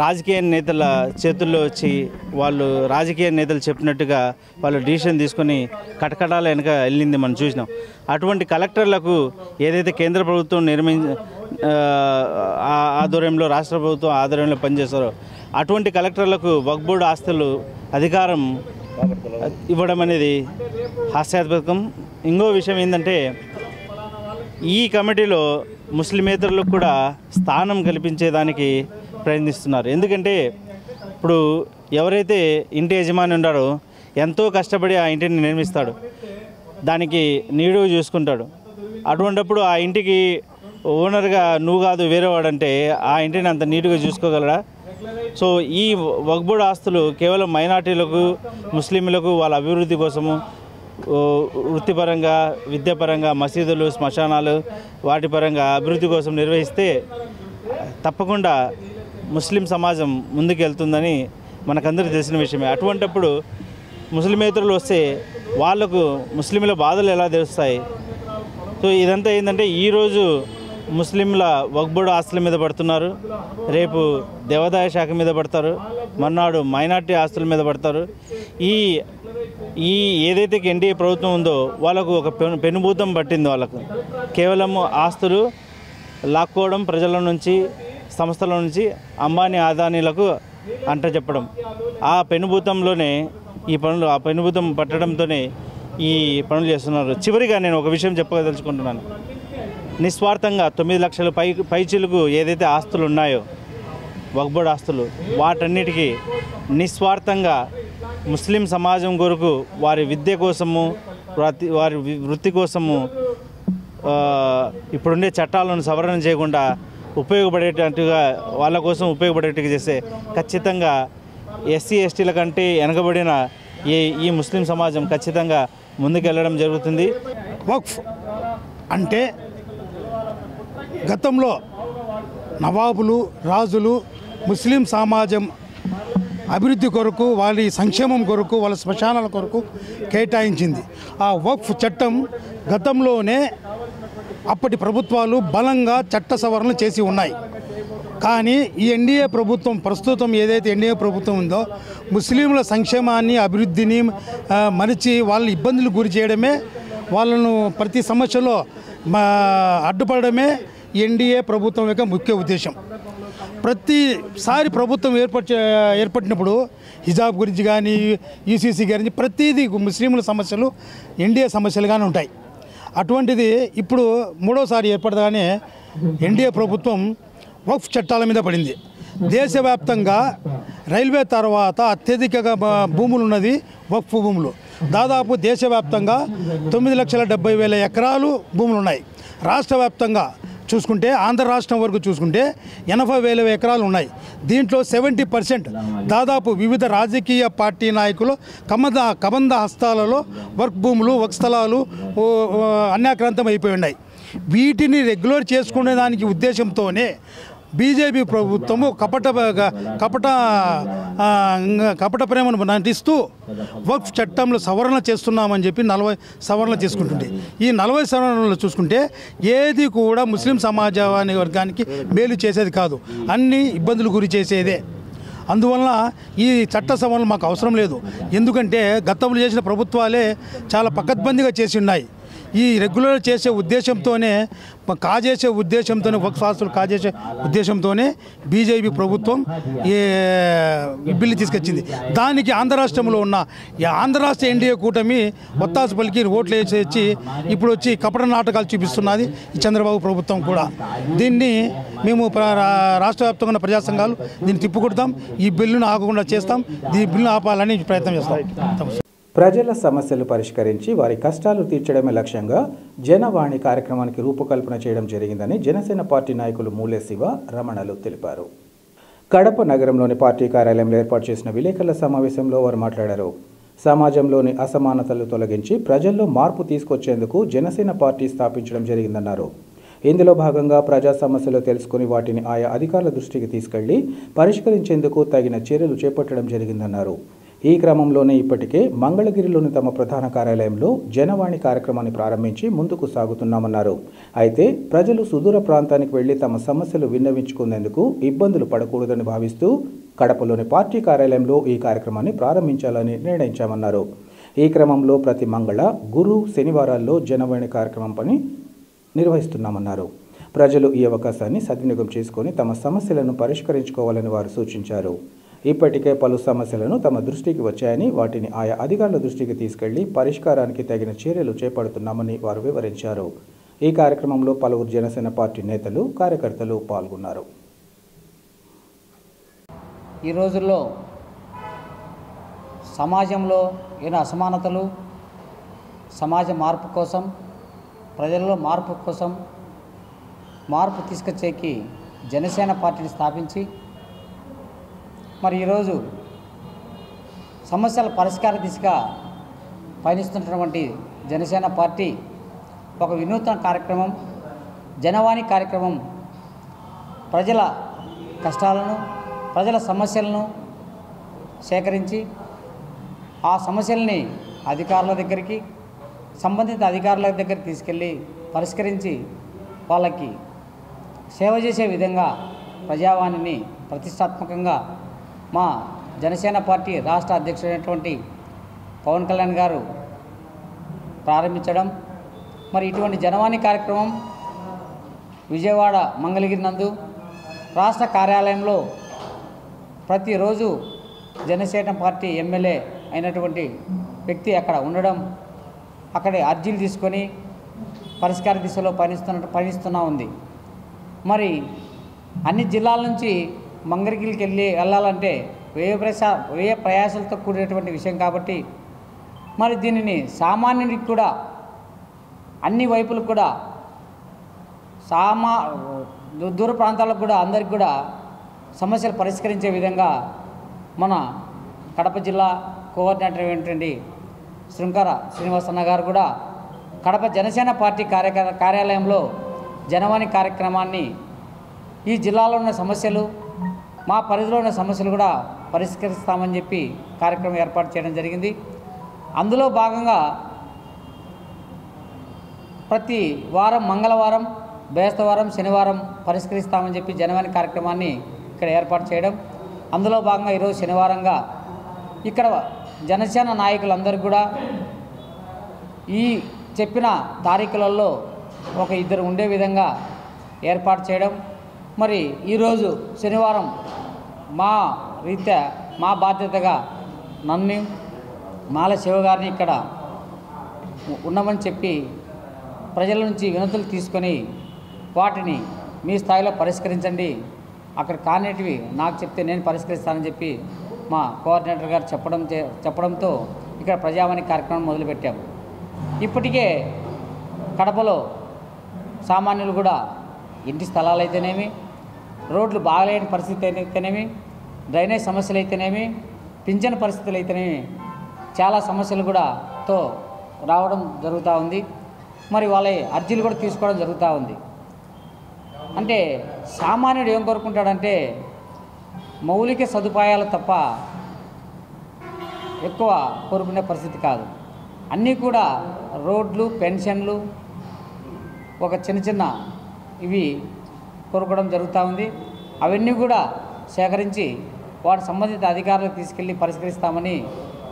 రాజకీయ నేతల చేతుల్లో వచ్చి వాళ్ళు రాజకీయ నేతలు చెప్పినట్టుగా వాళ్ళు డిసిషన్ తీసుకొని కటకటాల వెనక వెళ్ళింది మనం చూసినాం. అటువంటి కలెక్టర్లకు ఏదైతే కేంద్ర ప్రభుత్వం ఆధ్వర్యంలో రాష్ట్ర ప్రభుత్వం ఆధ్వర్యంలో పనిచేస్తారో అటువంటి కలెక్టర్లకు వక్ఫ్ బోర్డు ఆస్తులు అధికారం ఇవ్వడం అనేది హాస్యాస్పదం. ఇంకో విషయం ఏంటంటే ఈ కమిటీలో ముస్లిమేతరులకు కూడా స్థానం కల్పించేదానికి ప్రయత్నిస్తున్నారు. ఎందుకంటే ఇప్పుడు ఎవరైతే ఇంటి యజమాని ఉన్నారో ఎంతో కష్టపడి ఆ ఇంటిని నిర్మిస్తాడు, దానికి నీడుగా చూసుకుంటాడు. అటువంటిప్పుడు ఆ ఇంటికి ఓనర్గా నువ్వు కాదు వేరేవాడంటే ఆ ఇంటిని అంత నీట్గా చూసుకోగలరా? సో ఈ వక్ఫ్ బోర్డు ఆస్తులు కేవలం మైనార్టీలకు ముస్లింలకు వాళ్ళ అభివృద్ధి కోసము వృత్తిపరంగా విద్యాపరంగా మసీదులు శ్మశానాలు వాటి పరంగా అభివృద్ధి కోసం నిర్వహిస్తే తప్పకుండా ముస్లిం సమాజం ముందుకెళ్తుందని మనకందరికీ తెలిసిన విషయమే. అటువంటప్పుడు ముస్లిమేతరులు వస్తే వాళ్లకు ముస్లింల బాధలు ఎలా తెలుస్తాయి? సో ఇదంతా ఏంటంటే ఈరోజు ముస్లింల వక్ఫ్ బోర్డు ఆస్తుల మీద పడుతున్నారు, రేపు దేవాదాయ శాఖ మీద పడతారు, మర్నాడు మైనార్టీ ఆస్తుల మీద పడతారు. ఈ ఏదైతే ఎన్డీఏ ప్రభుత్వం ఉందో వాళ్ళకు ఒక పెనుభూతం పట్టింది. వాళ్ళకు కేవలం ఆస్తులు లాక్కోవడం, ప్రజల నుంచి సంస్థల నుంచి అంబానీ అదానీలకు అంట చెప్పడం, ఆ పెనుభూతంలోనే ఈ పనులు ఆ పెనుభూతం పట్టడంతోనే ఈ పనులు చేస్తున్నారు. చివరిగా నేను ఒక విషయం చెప్పదలుచుకుంటున్నాను. నిస్వార్థంగా 9 లక్షల పైచిలకు ఏదైతే ఆస్తులు ఉన్నాయో వక్ఫ్ బోర్డు ఆస్తులు, వాటన్నిటికీ నిస్వార్థంగా ముస్లిం సమాజం కొరకు వారి విద్య కోసము వారి వృత్తి కోసము ఇప్పుడుండే చట్టాలను సవరణ చేయకుండా ఉపయోగపడేటట్టుగా వాళ్ళ కోసం ఉపయోగపడేట్టుగా చేస్తే ఖచ్చితంగా ఎస్సీ ఎస్టీల కంటే వెనకబడిన ఈ ముస్లిం సమాజం ఖచ్చితంగా ముందుకెళ్ళడం జరుగుతుంది. వక్ఫ్ అంటే గతంలో నవాబులు రాజులు ముస్లిం సమాజం అభివృద్ధి కొరకు వాళ్ళ సంక్షేమం కొరకు వాళ్ళ శ్మశానాల కొరకు కేటాయించింది. ఆ వక్ఫ్ చట్టం గతంలోనే అప్పటి ప్రభుత్వాలు బలంగా చట్ట సవరణలు చేసి ఉన్నాయి. కానీ ఈ ఎన్డీఏ ప్రభుత్వం ప్రస్తుతం ఏదైతే ఎన్డీఏ ప్రభుత్వం ఉందో ముస్లింల సంక్షేమాన్ని అభివృద్ధిని మరిచి వాళ్ళని ఇబ్బందులు గురి చేయడమే, వాళ్ళను ప్రతి సమస్యలో అడ్డుపడమే ఎన్డీఏ ప్రభుత్వం యొక్క ముఖ్య ఉద్దేశం. ప్రతిసారి ప్రభుత్వం ఏర్పడినప్పుడు హిజాబ్ గురించి కానీ యూసీసీ గురించి ప్రతిదీ ముస్లింల సమస్యలు ఎన్డీఏ సమస్యలుగానే ఉంటాయి. అటువంటిది ఇప్పుడు మూడోసారి ఏర్పడగానే ఎన్డీఏ ప్రభుత్వం వక్ఫ్ చట్టాల మీద పడింది. దేశవ్యాప్తంగా రైల్వే తర్వాత అత్యధికంగా భూములు ఉన్నది వక్ఫ్ భూములు. దాదాపు దేశవ్యాప్తంగా 9,70,000 ఎకరాలు భూములు ఉన్నాయి. రాష్ట్ర వ్యాప్తంగా చూసుకుంటే ఆంధ్ర రాష్ట్రం వరకు చూసుకుంటే 80,000 ఎకరాలు ఉన్నాయి. దీంట్లో 70% దాదాపు వివిధ రాజకీయ పార్టీ నాయకులు కబంధ హస్తాలలో వర్క్ భూములు వక్ఫ్ స్థలాలు అన్యాక్రాంతం అయిపోయి ఉన్నాయి. వీటిని రెగ్యులర్ చేసుకునే దానికి ఉద్దేశంతోనే బీజేపీ ప్రభుత్వము కపట ప్రేమను నటిస్తూ వక్ఫ్ చట్టంలో సవరణ చేస్తున్నామని చెప్పి 40 సవరణలు చేసుకుంటుంది. ఈ 40 సవరణలు చూసుకుంటే ఏది కూడా ముస్లిం సమాజానికి వర్గానికి మేలు చేసేది కాదు, అన్ని ఇబ్బందులు గురి చేసేదే. అందువలన ఈ చట్ట సవరణలు మాకు అవసరం లేదు. ఎందుకంటే గతంలో చేసిన ప్రభుత్వాలే చాలా పకడ్బందీగా చేసి ఉన్నాయి. ఈ రెగ్యులర్ చేసే ఉద్దేశంతోనే కాజేసే ఉద్దేశంతోనే వక్ఫ్ ఆస్తులు కాజేసే ఉద్దేశంతోనే బీజేపీ ప్రభుత్వం ఈ బిల్లు తీసుకొచ్చింది. దానికి ఆంధ్ర రాష్ట్రంలో ఉన్న ఆంధ్ర రాష్ట్ర ఎన్డీఏ కూటమి ఒత్తాసు పలికి ఓట్లు వేసి ఇప్పుడు వచ్చి కపట నాటకాలు చూపిస్తున్నది ఈ చంద్రబాబు ప్రభుత్వం కూడా. దీన్ని మేము రాష్ట్ర వ్యాప్తంగా ఉన్న ప్రజా సంఘాలు దీన్ని తిప్పుకొడతాం. ఈ బిల్లును ఆగకుండా చేస్తాం. ఈ బిల్లును ఆపాలని ప్రయత్నం చేస్తాం. ప్రజల సమస్యలు పరిష్కరించి వారి కష్టాలు తీర్చడమే లక్ష్యంగా జనవాణి కార్యక్రమానికి రూపకల్పన చేయడం జరిగిందని జనసేన పార్టీ నాయకులు మూలే శివ, రమణలు తెలిపారు. కడప నగరంలోని పార్టీ కార్యాలయంలో ఏర్పాటు చేసిన విలేకరుల సమావేశంలో వారు మాట్లాడారు. సమాజంలోని అసమానతలు తొలగించి ప్రజల్లో మార్పు తీసుకొచ్చేందుకు జనసేన పార్టీ స్థాపించడం జరిగిందన్నారు. ఇందులో భాగంగా ప్రజా సమస్యలు తెలుసుకుని వాటిని ఆయా అధికారుల దృష్టికి తీసుకెళ్లి పరిష్కరించేందుకు తగిన చర్యలు చేపట్టడం జరిగిందన్నారు. ఈ క్రమంలోనే ఇప్పటికే మంగళగిరిలోని తమ ప్రధాన కార్యాలయంలో జనవాణి కార్యక్రమాన్ని ప్రారంభించి ముందుకు సాగుతున్నామన్నారు. అయితే ప్రజలు సుదూర ప్రాంతానికి వెళ్లి తమ సమస్యలు విన్నవించుకునేందుకు ఇబ్బందులు పడకూడదని భావిస్తూ కడపలోని పార్టీ కార్యాలయంలో ఈ కార్యక్రమాన్ని ప్రారంభించాలని నిర్ణయించామన్నారు. ఈ క్రమంలో ప్రతి మంగళ, గురు, శనివారాల్లో జనవాణి కార్యక్రమం పని నిర్వహిస్తున్నామన్నారు. ప్రజలు ఈ అవకాశాన్ని సద్వినియోగం చేసుకుని తమ సమస్యలను పరిష్కరించుకోవాలని వారు సూచించారు. ఇప్పటికే పలు సమస్యలను తమ దృష్టికి వచ్చాయని వాటిని ఆయా అధికారుల దృష్టికి తీసుకెళ్లి పరిష్కారానికి తగిన చర్యలు చేపడుతున్నామని వారు వివరించారు. ఈ కార్యక్రమంలో పలువురు జనసేన పార్టీ నేతలు, కార్యకర్తలు పాల్గొన్నారు. ఈ రోజుల్లో సమాజంలో ఎన్నో అసమానతలు, సమాజ మార్పు కోసం, ప్రజల్లో మార్పు కోసం మార్పు తీసుకొచ్చేకి జనసేన పార్టీని స్థాపించి మరి ఈరోజు సమస్యల పరిష్కార దిశగా పయనిస్తున్నటువంటి జనసేన పార్టీ ఒక వినూత్న కార్యక్రమం జనవాణి కార్యక్రమం ప్రజల కష్టాలను, ప్రజల సమస్యలను సేకరించి ఆ సమస్యల్ని అధికారుల దగ్గరికి, సంబంధిత అధికారుల దగ్గరికి తీసుకెళ్ళి పరిష్కరించి వాళ్ళకి సేవ చేసే విధంగా ప్రజావాణిని ప్రతిష్టాత్మకంగా మా జనసేన పార్టీ రాష్ట్ర అధ్యక్షుడైనటువంటి పవన్ కళ్యాణ్ గారు ప్రారంభించడం, మరి ఇటువంటి జనవాణి కార్యక్రమం విజయవాడ మంగళగిరి నందు రాష్ట్ర కార్యాలయంలో ప్రతిరోజు జనసేన పార్టీ ఎమ్మెల్యే అయినటువంటి వ్యక్తి అక్కడ ఉండడం, అక్కడే అర్జీలు తీసుకొని పరిష్కార దిశలో పయనిస్తున్నా ఉంది. మరి అన్ని జిల్లాల నుంచి మంగళగిరికి వెళ్ళాలంటే వ్యయ ప్రయాసాలతో కూడినటువంటి విషయం కాబట్టి మరి దీనిని సామాన్యుడికి కూడా అన్ని వైపులకు కూడా దూర ప్రాంతాలకు కూడా అందరికి కూడా సమస్యలు పరిష్కరించే విధంగా మన కడప జిల్లా కోఆర్డినేటర్ అయినటువంటి శృంగార శ్రీనివాసన్న గారు కూడా కడప జనసేన పార్టీ కార్యాలయంలో జనవాణి కార్యక్రమాన్ని ఈ జిల్లాలో ఉన్న సమస్యలు, మా పరిధిలో ఉన్న సమస్యలు కూడా పరిష్కరిస్తామని చెప్పి కార్యక్రమం ఏర్పాటు చేయడం జరిగింది. అందులో భాగంగా ప్రతి వారం మంగళవారం, బేస్తవారం, శనివారం పరిష్కరిస్తామని చెప్పి జనవాణి కార్యక్రమాన్ని ఇక్కడ ఏర్పాటు చేయడం, అందులో భాగంగా ఈరోజు శనివారంగా ఇక్కడ జనసేన నాయకులందరూ కూడా ఈ చెప్పిన తారీఖులలో ఒక ఇద్దరు ఉండే విధంగా ఏర్పాటు చేయడం, మరి ఈరోజు శనివారం మా రీత్యా మా బాధ్యతగా నన్ను మాల శివ గారిని ఇక్కడ ఉన్నామని చెప్పి ప్రజల నుంచి వినతులు తీసుకొని వాటిని మీ స్థాయిలో పరిష్కరించండి, అక్కడ కానేటివి నాకు చెప్తే నేను పరిష్కరిస్తానని చెప్పి మా కోఆర్డినేటర్ గారు చెప్పడంతో ఇక్కడ ప్రజావాణి కార్యక్రమం మొదలుపెట్టాము. ఇప్పటికే కడపలో సామాన్యులు కూడా ఇంటి స్థలాలు అయితేనేమి, రోడ్లు బాగలేని పరిస్థితి అయితేనేమి, డ్రైనేజ్ సమస్యలు అయితేనేమి, పింఛన్ పరిస్థితులు అయితేనేమి చాలా సమస్యలు కూడా రావడం జరుగుతూ ఉంది. మరి వాళ్ళ అర్జీలు కూడా తీసుకోవడం జరుగుతూ ఉంది. అంటే సామాన్యుడు ఏం కోరుకుంటాడంటే మౌలిక సదుపాయాలు తప్ప ఎక్కువ కోరుకునే పరిస్థితి కాదు. అన్నీ కూడా రోడ్లు, పెన్షన్లు, ఒక చిన్న ఇవి కోరుకోవడం జరుగుతూ ఉంది. అవన్నీ కూడా సేకరించి వాటి సంబంధిత అధికారులకు తీసుకెళ్ళి పరిష్కరిస్తామని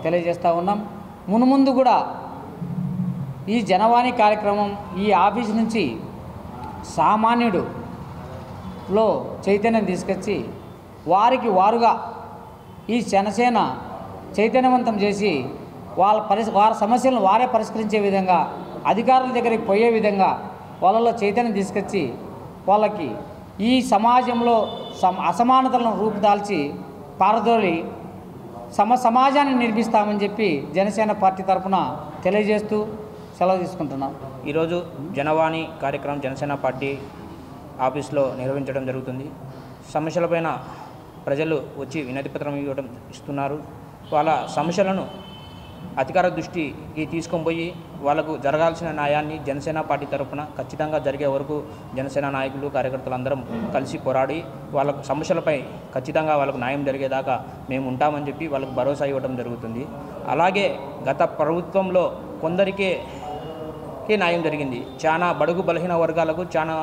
తెలియజేస్తూ ఉన్నాం. మున్ముందు కూడా ఈ జనవాణి కార్యక్రమం ఈ ఆఫీస్ నుంచి సామాన్యుడులో చైతన్యం తీసుకొచ్చి వారికి వారుగా ఈ జనసేన చైతన్యవంతం చేసి వారి సమస్యలను వారే పరిష్కరించే విధంగా అధికారుల దగ్గరికి పోయే విధంగా వాళ్ళలో చైతన్యం తీసుకొచ్చి వాళ్ళకి ఈ సమాజంలో అసమానతలను రూపుదాల్చి పారదోలి సమాజాన్ని నిర్మిస్తామని చెప్పి జనసేన పార్టీ తరఫున తెలియజేస్తూ సెలవు తీసుకుంటున్నాం. ఈరోజు జనవాణి కార్యక్రమం జనసేన పార్టీ ఆఫీస్లో నిర్వహించడం జరుగుతుంది. సమస్యలపైన ప్రజలు వచ్చి వినతిపత్రం ఇస్తున్నారు. వాళ్ళ సమస్యలను అధికార దృష్టికి తీసుకొని పోయి వాళ్ళకు జరగాల్సిన న్యాయాన్ని జనసేన పార్టీ తరఫున ఖచ్చితంగా జరిగే వరకు జనసేన నాయకులు కార్యకర్తలు అందరం కలిసి పోరాడి వాళ్ళ సమస్యలపై ఖచ్చితంగా వాళ్ళకు న్యాయం జరిగేదాకా మేము ఉంటామని చెప్పి వాళ్ళకు భరోసా ఇవ్వడం జరుగుతుంది. అలాగే గత ప్రభుత్వంలో కొందరికే న్యాయం జరిగింది. చాలా బడుగు బలహీన వర్గాలకు చాలా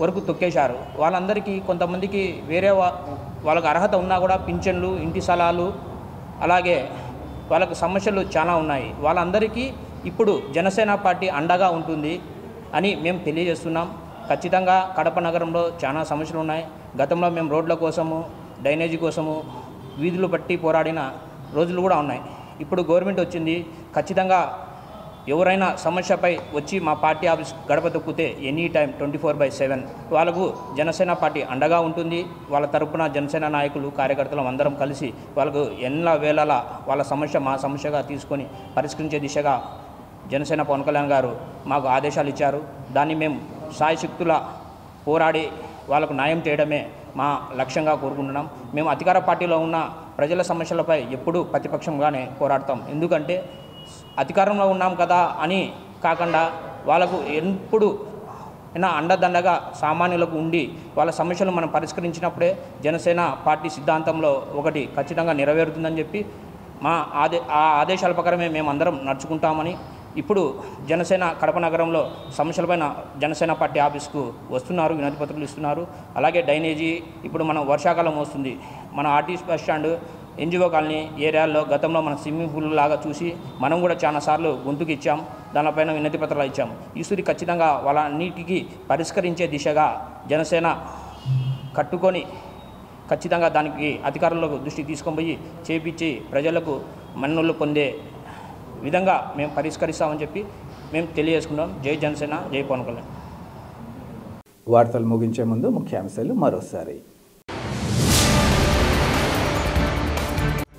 వరకు తొక్కేశారు. వాళ్ళందరికీ కొంతమందికి వేరే వాళ్ళకు అర్హత ఉన్నా కూడా పింఛన్లు, ఇంటి స్థలాలు, అలాగే వాళ్ళకు సమస్యలు చాలా ఉన్నాయి. వాళ్ళందరికీ ఇప్పుడు జనసేన పార్టీ అండగా ఉంటుంది అని మేము తెలియజేస్తున్నాం. ఖచ్చితంగా కడప నగరంలో చాలా సమస్యలు ఉన్నాయి. గతంలో మేము రోడ్ల కోసము, డ్రైనేజీ కోసము వీధులు పట్టి పోరాడిన రోజులు కూడా ఉన్నాయి. ఇప్పుడు గవర్నమెంట్ వచ్చింది. ఖచ్చితంగా ఎవరైనా సమస్యపై వచ్చి మా పార్టీ ఆఫీస్ గడప తొక్కితే ఎనీ టైం 24/7 వాళ్ళకు జనసేన పార్టీ అండగా ఉంటుంది. వాళ్ళ తరపున జనసేన నాయకులు కార్యకర్తలు అందరం కలిసి వాళ్ళకు ఎన్నో వేళలా వాళ్ళ సమస్య మా సమస్యగా తీసుకొని పరిష్కరించే దిశగా జనసేన పవన్ కళ్యాణ్ గారు మాకు ఆదేశాలు ఇచ్చారు. దాన్ని మేము సాయశక్తుల పోరాడి వాళ్ళకు న్యాయం చేయడమే మా లక్ష్యంగా కోరుకుంటున్నాం. మేము అధికార పార్టీలో ఉన్న ప్రజల సమస్యలపై ఎప్పుడూ ప్రతిపక్షంగానే పోరాడతాం. ఎందుకంటే అధికారంలో ఉన్నాం కదా అని కాకుండా వాళ్ళకు ఎప్పుడు అండదండగా సామాన్యులకు ఉండి వాళ్ళ సమస్యలు మనం పరిష్కరించినప్పుడే జనసేన పార్టీ సిద్ధాంతంలో ఒకటి ఖచ్చితంగా నెరవేరుతుందని చెప్పి మా ఆదేశాల ప్రకారమే మేమందరం నడుచుకుంటామని ఇప్పుడు జనసేన కడప నగరంలో సమస్యలపైన జనసేన పార్టీ ఆఫీస్కు వస్తున్నారు, వినతి పత్రాలు ఇస్తున్నారు. అలాగే డ్రైనేజీ ఇప్పుడు మనం వర్షాకాలం వస్తుంది. మన RTC bus stand, NGO colony ఏరియాల్లో గతంలో మన స్విమ్మింగ్ పూల్ లాగా చూసి మనం కూడా చాలాసార్లు గొంతుకు ఇచ్చాం. దానిపైన వినతి పత్రాలు ఇచ్చాం. ఈసారి ఖచ్చితంగా వాళ్ళన్నిటికీ పరిష్కరించే దిశగా జనసేన కట్టుకొని ఖచ్చితంగా దానికి అధికారులకు దృష్టికి తీసుకొని పోయి చేపించి ప్రజలకు మన్ననలు పొందే విధంగా మేము పరిష్కరిస్తామని చెప్పి మేము తెలియజేసుకున్నాం. జై జనసేన, జై పవన్ కళ్యాణ్. వార్తలు ముగించే ముందు ముఖ్యాంశాలు మరోసారి.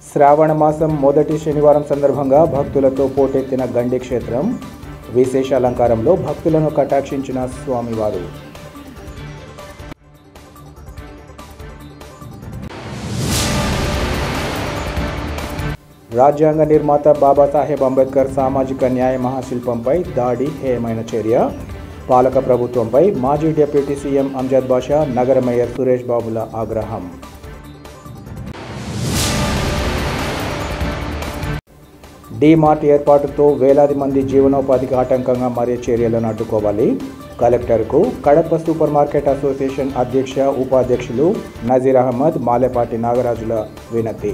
శ్రావణ మాసం మొదటి శనివారం సందర్భంగా భక్తులతో పోటెత్తిన గండి క్షేత్రం. విశేష అలంకారంలో భక్తులను కటాక్షించిన స్వామివారు. రాజ్యాంగ నిర్మాత బాబాసాహెబ్ అంబేద్కర్ సామాజిక న్యాయ మహాశిల్పంపై దాడి హేయమైన చర్య. పాలక ప్రభుత్వంపై మాజీ డిప్యూటీ సీఎం అంజద్ బాషా, నగర మేయర్ సురేష్ బాబుల ఆగ్రహం. డీమార్ట్ ఏర్పాటుతో వేలాది మంది జీవనోపాధికి ఆటంకంగా మారే చర్యలను అడ్డుకోవాలి. కలెక్టర్కు కడప సూపర్ మార్కెట్ అసోసియేషన్ అధ్యక్ష, ఉపాధ్యక్షులు నజీర్ అహ్మద్, మాలేపాటి నాగరాజుల వినతి.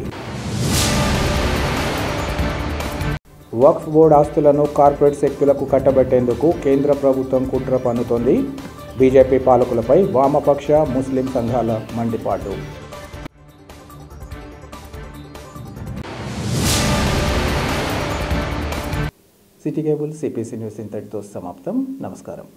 వక్ఫ్ బోర్డు ఆస్తులను కార్పొరేట్ శక్తులకు కట్టబెట్టేందుకు కేంద్ర ప్రభుత్వం కుట్ర పన్నుతోంది. బీజేపీ పాలకులపై వామపక్ష, ముస్లిం సంఘాల మండిపాటు. సిటీ కేబుల్ సిపిసి న్యూస్ ఇంతటితో సమాప్తం. నమస్కారం.